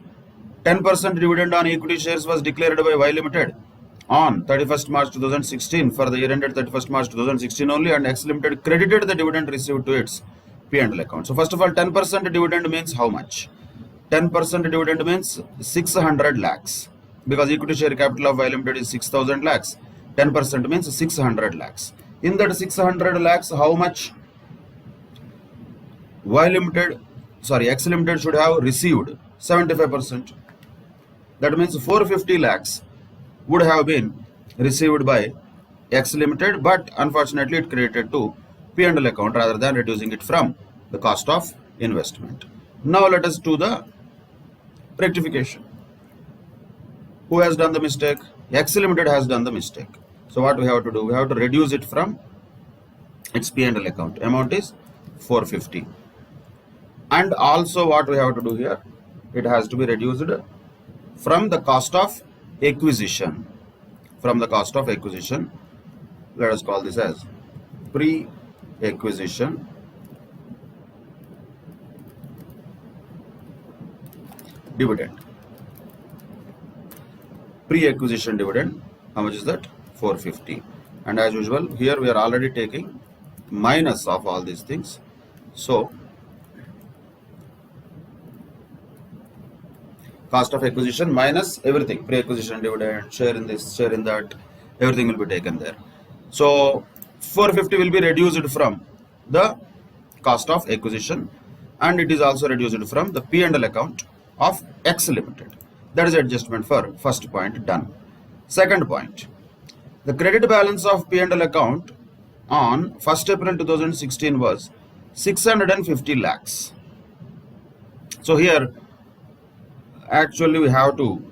10% dividend on equity shares was declared by Y Limited on 31st March 2016 for the year ended 31st March 2016 only, and X Limited credited the dividend received to its P&L account. So first of all, 10% dividend means how much? 10% dividend means 600 lakhs because equity share capital of Y Limited is 6000 lakhs. 10% means 600 lakhs. In that 600 lakhs, how much X Limited should have received? 75%. That means 450 lakhs would have been received by X Limited, but unfortunately it credited to P&L account rather than reducing it from the cost of investment. Now let us do the rectification. Who has done the mistake? X Limited has done the mistake. So what we have to do? We have to reduce it from its P&L account. Amount is 450. And also what we have to do here? It has to be reduced from the cost of acquisition. From the cost of acquisition. Let us call this as pre-acquisition dividend. Pre-acquisition dividend, how much is that? 450. And as usual, here we are already taking minus of all these things. So cost of acquisition minus everything, pre-acquisition dividend, share in this, share in that, everything will be taken there. So 450 will be reduced from the cost of acquisition, and it is also reduced from the P&L account of X Limited. That is adjustment for first point done. Second point, the credit balance of P&L account on 1st April 2016 was 650 lakhs. So here actually we have to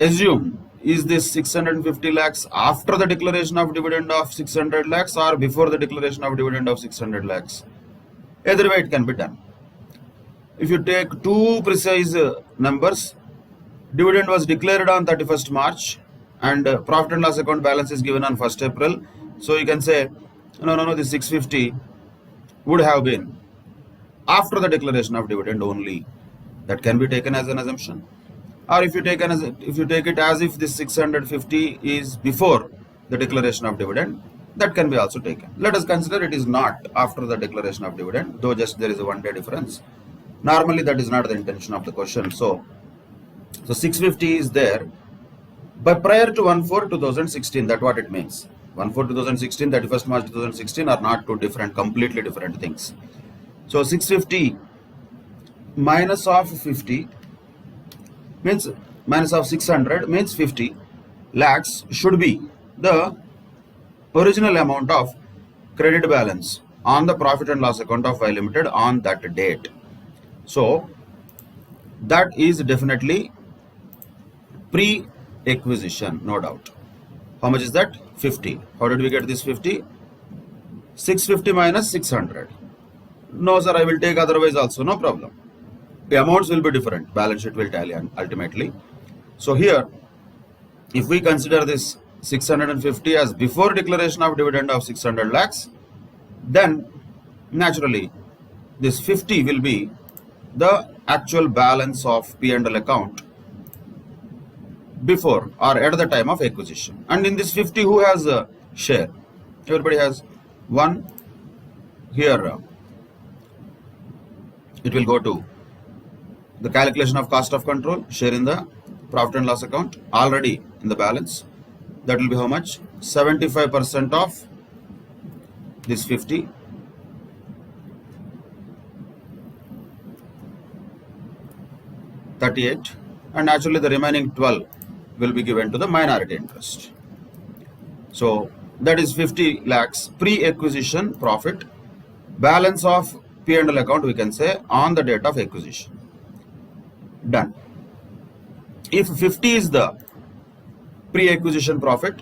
assume, is this 650 lakhs after the declaration of dividend of 600 lakhs or before the declaration of dividend of 600 lakhs? Either way it can be done. If you take two precise numbers, dividend was declared on 31st March and profit and loss account balance is given on 1st April, So you can say, no, the 650 would have been after the declaration of dividend only. That can be taken as an assumption. Or if you take it as if this 650 is before the declaration of dividend, that can be also taken. Let us consider it is not after the declaration of dividend, though just there is a 1 day difference. Normally that is not the intention of the question. So 650 is there, but prior to 1/4/2016, that's what it means. 1/4/2016, 31st March 2016 are not two different, completely different things. So 650 minus of 50 means minus of 600 means 50 lakhs should be the original amount of credit balance on the profit and loss account of Y Limited on that date. So that is definitely pre-acquisition, no doubt. How much is that? 50. How did we get this 50? 650 minus 600. No sir, I will take otherwise also, no problem. The amounts will be different. Balance sheet will tally ultimately. So here, if we consider this 650 as before declaration of dividend of 600 lakhs, then naturally this 50 will be the actual balance of P&L account before or at the time of acquisition. And in this 50, who has a share? Everybody has one. Here it will go to the calculation of cost of control, share in the profit and loss account, already in the balance. That will be how much? 75% of this 50. $38, and naturally the remaining 12 will be given to the minority interest. So that is 50 lakhs pre-acquisition profit, balance of P&L account we can say on the date of acquisition. Done. If 50 is the pre-acquisition profit,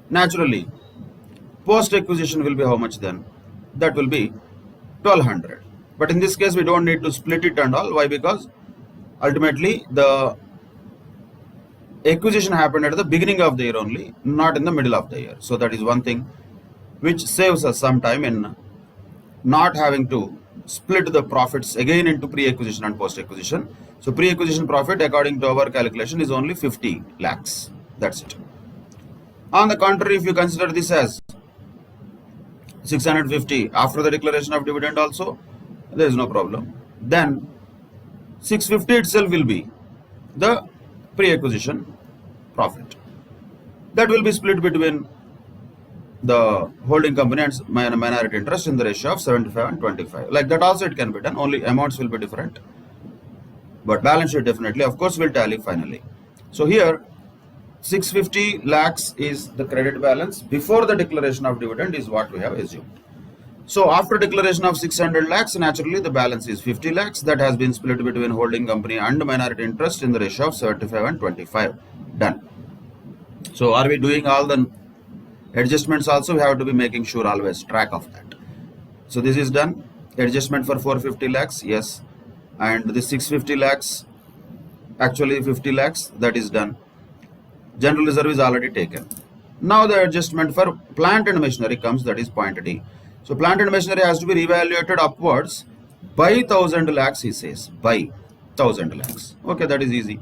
naturally post-acquisition will be how much then? That will be 1200. But in this case we don't need to split it and all. Why? Because ultimately the acquisition happened at the beginning of the year only, not in the middle of the year. So that is one thing which saves us some time in not having to split the profits again into pre-acquisition and post-acquisition. So pre-acquisition profit according to our calculation is only 50 lakhs. That's it. On the contrary, if you consider this as 650 after the declaration of dividend also, there is no problem. Then 650 itself will be the pre-acquisition profit. That will be split between the holding company and minority interest in the ratio of 75 and 25. Like that also it can be done, only amounts will be different. But balance sheet definitely, of course, will tally finally. So here 650 lakhs is the credit balance before the declaration of dividend is what we have assumed. So after declaration of 600 lakhs, naturally the balance is 50 lakhs that has been split between holding company and minority interest in the ratio of 75 and 25. Done. So are we doing all the adjustments also? We have to be making sure always track of that. So this is done. Adjustment for 450 lakhs, yes. And the 650 lakhs, actually 50 lakhs, that is done. General reserve is already taken. Now the adjustment for plant and machinery comes, that is point D. So plant and machinery has to be reevaluated upwards by 1000 lakhs, he says, by 1000 lakhs. Okay, that is easy.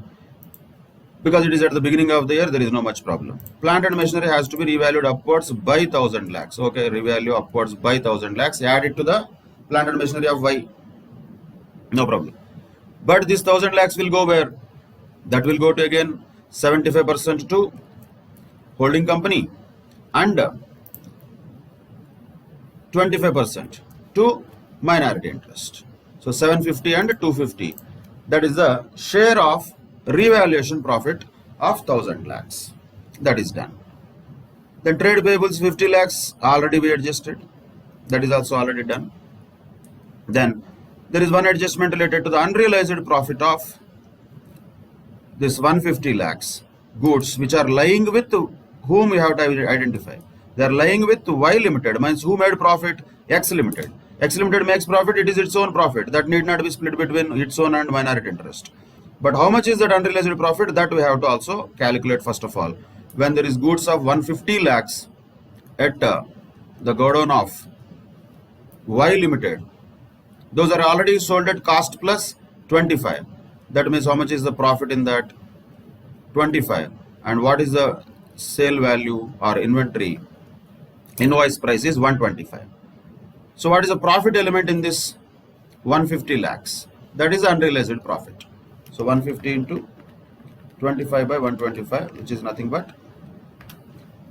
Because it is at the beginning of the year, there is no much problem. Plant and machinery has to be revalued upwards by 1000 lakhs. Okay, revalue upwards by 1000 lakhs, add it to the plant and machinery of Y. No problem. But this 1000 lakhs will go where? That will go to again 75% to holding company and 25% to minority interest. So 750 and 250. That is the share of revaluation profit of 1000 lakhs. That is done. Then trade payables 50 lakhs already we adjusted. That is also already done. Then there is one adjustment related to the unrealized profit of this 150 lakhs goods which are lying with whom we have to identify. They are lying with Y Limited, means who made profit? X Limited. X Limited makes profit, it is its own profit. That need not be split between its own and minority interest. But how much is that unrealized profit? That we have to also calculate first of all. when there is goods of 150 lakhs at the godown of Y Limited, those are already sold at cost plus 25. That means how much is the profit in that? 25. And what is the sale value or inventory? Invoice price is 125. So what is the profit element in this 150 lakhs? That is unrealized profit. So 150 into 25 by 125, which is nothing but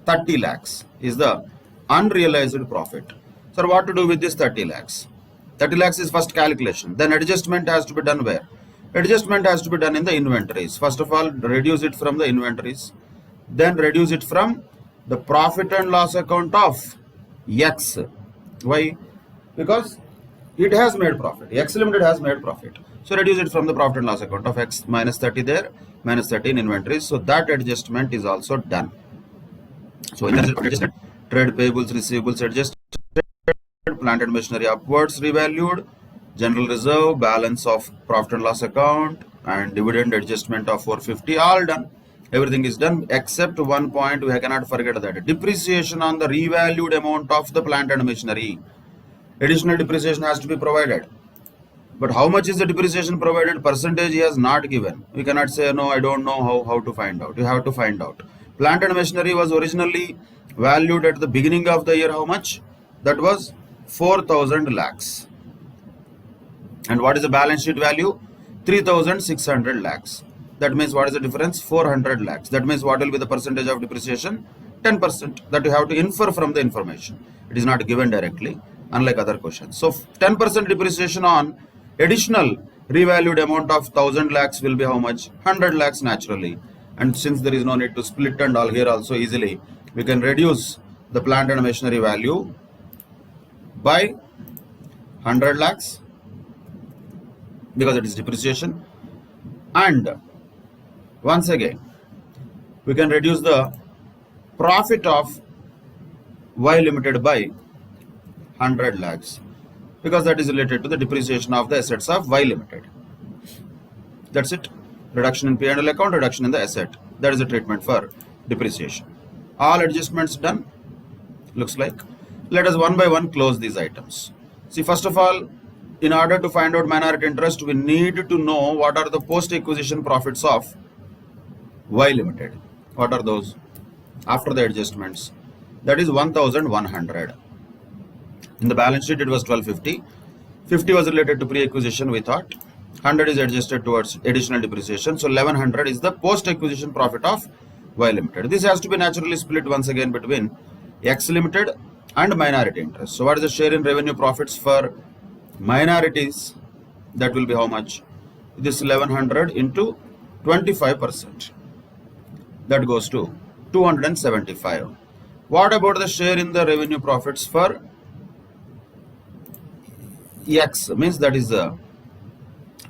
30 lakhs is the unrealized profit. So what to do with this 30 lakhs? 30 lakhs is first calculation. Then adjustment has to be done where? Adjustment has to be done in the inventories. First of all, reduce it from the inventories. Then reduce it from the profit and loss account of X. Why? Because it has made profit. X Limited has made profit. So reduce it from the profit and loss account of X, minus 30 there, minus 30 in inventories. So that adjustment is also done. So adjusted, trade payables, receivables adjusted, plant and machinery upwards revalued, general reserve, balance of profit and loss account, and dividend adjustment of 450, all done. Everything is done except one point we cannot forget, that depreciation on the revalued amount of the plant and machinery. Additional depreciation has to be provided. But how much is the depreciation provided? Percentage he has not given. We cannot say, no, I don't know how to find out. You have to find out. Plant and machinery was originally valued at the beginning of the year. How much? That was 4,000 lakhs. And what is the balance sheet value? 3,600 lakhs. That means what is the difference? 400 lakhs. That means what will be the percentage of depreciation? 10%. That you have to infer from the information. It is not given directly, unlike other questions. So 10% depreciation on additional revalued amount of 1,000 lakhs will be how much? 100 lakhs naturally. And since there is no need to split and all, here also easily we can reduce the plant and machinery value by 100 lakhs because it is depreciation. And once again we can reduce the profit of Y Limited by 100 lakhs because that is related to the depreciation of the assets of Y Limited. That's it. Reduction in P&L account, reduction in the asset. That is the treatment for depreciation. All adjustments done, looks like. Let us one by one close these items. See, first of all, in order to find out minority interest, we need to know what are the post-acquisition profits of Y Limited. What are those? After the adjustments, that is 1,100. In the balance sheet, it was 1,250. 50 was related to pre-acquisition, we thought. 100 is adjusted towards additional depreciation. So 1,100 is the post-acquisition profit of Y Limited. This has to be naturally split once again between X Limited and minority interest. So what is the share in revenue profits for minorities? That will be how much? This 1,100 into 25%. That goes to 275. What about the share in the revenue profits for X? Means that is the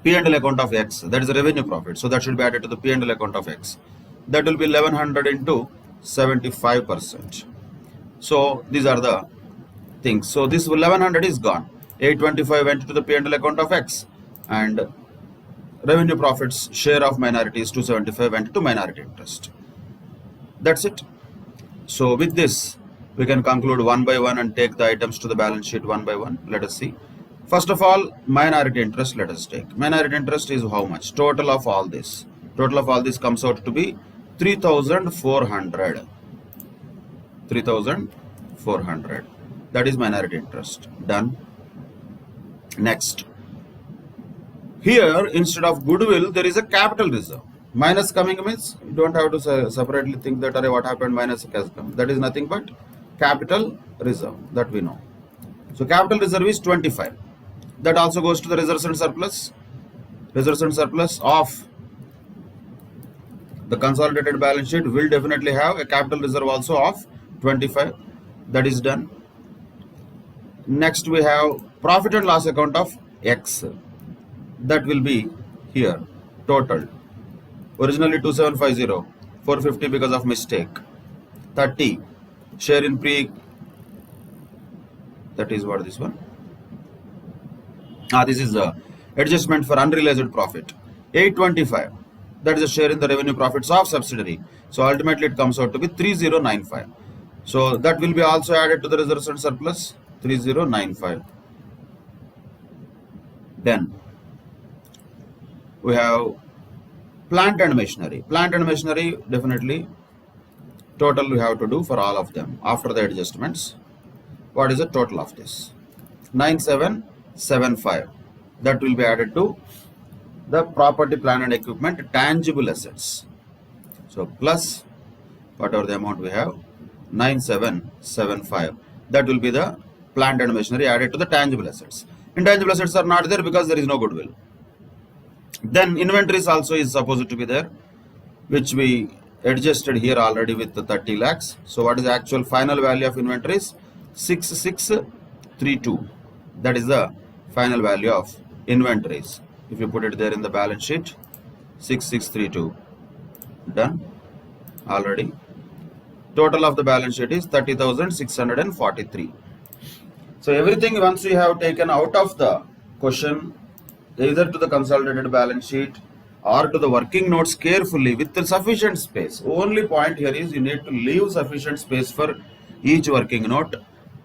P&L account of X. That is the revenue profit. So that should be added to the P&L account of X. That will be 1,100 into 75%. So these are the things. So this 1,100 is gone. 825 went to the P&L account of X, and revenue profits share of minorities 275 went to minority interest. That's it. So with this we can conclude one by one and take the items to the balance sheet one by one. Let us see. First of all, minority interest let us take. Minority interest is how much? Total of all this. Total of all this comes out to be 3,400. 3,400. That is minority interest. Done. Next. Here, instead of goodwill, there is a capital reserve. Minus coming means you don't have to separately think that what happened minus has come. That is nothing but capital reserve, that we know. So capital reserve is 25. That also goes to the reserves and surplus. Reserves and surplus of the consolidated balance sheet will definitely have a capital reserve also of 25. That is done. Next we have profit and loss account of X. That will be here total. Originally 2750, 450 because of mistake. 30 share in pre. That is what this one. This is the adjustment for unrealized profit. 825. that is a share in the revenue profits of subsidiary. So ultimately it comes out to be 3095. So that will be also added to the reserves and surplus, 3095. Then we have plant and machinery. Plant and machinery, definitely total we have to do for all of them after the adjustments. What is the total of this? 9775. That will be added to the property, plant and equipment, tangible assets. So plus whatever the amount we have, 9775. That will be the plant and machinery added to the tangible assets. Intangible assets are not there because there is no goodwill. Then inventories also is supposed to be there, which we adjusted here already with the 30 lakhs. So what is the actual final value of inventories? 6632. That is the final value of inventories. If you put it there in the balance sheet, 6632. Done already. Total of the balance sheet is 30,643. So everything once you have taken out of the question, either to the consolidated balance sheet or to the working notes carefully with the sufficient space. Only point here is you need to leave sufficient space for each working note.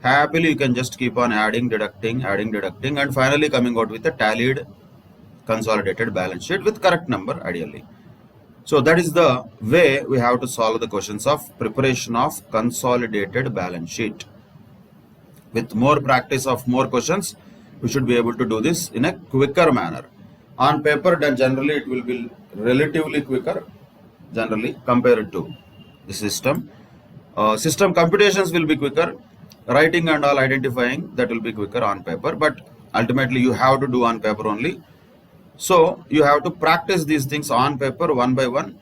Happily you can just keep on adding, deducting, and finally coming out with a tallied consolidated balance sheet with correct number ideally. So that is the way we have to solve the questions of preparation of consolidated balance sheet. With more practice of more questions, we should be able to do this in a quicker manner. On paper, then generally it will be relatively quicker, generally compared to the system. System computations will be quicker. Writing and all identifying, that will be quicker on paper, but ultimately you have to do on paper only. So you have to practice these things on paper one by one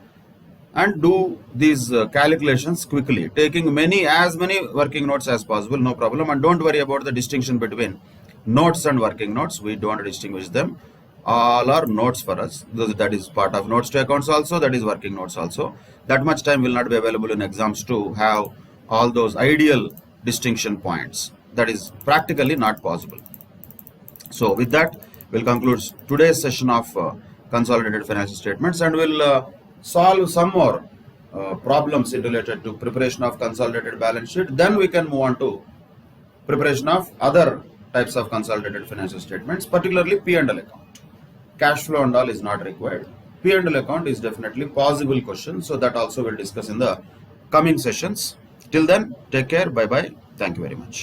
and do these calculations quickly, taking as many working notes as possible, no problem. And don't worry about the distinction between notes and working notes. We don't distinguish them. All are notes for us. That is part of notes to accounts also, that is working notes also. That much time will not be available in exams to have all those ideal distinction points. That is practically not possible. So with that, we'll conclude today's session of consolidated financial statements, and we'll solve some more problems related to preparation of consolidated balance sheet. Then we can move on to preparation of other types of consolidated financial statements, particularly P&L account. Cash flow and all is not required. P&L account is definitely possible question. So that also we'll discuss in the coming sessions. Till then, take care. Bye bye. Thank you very much.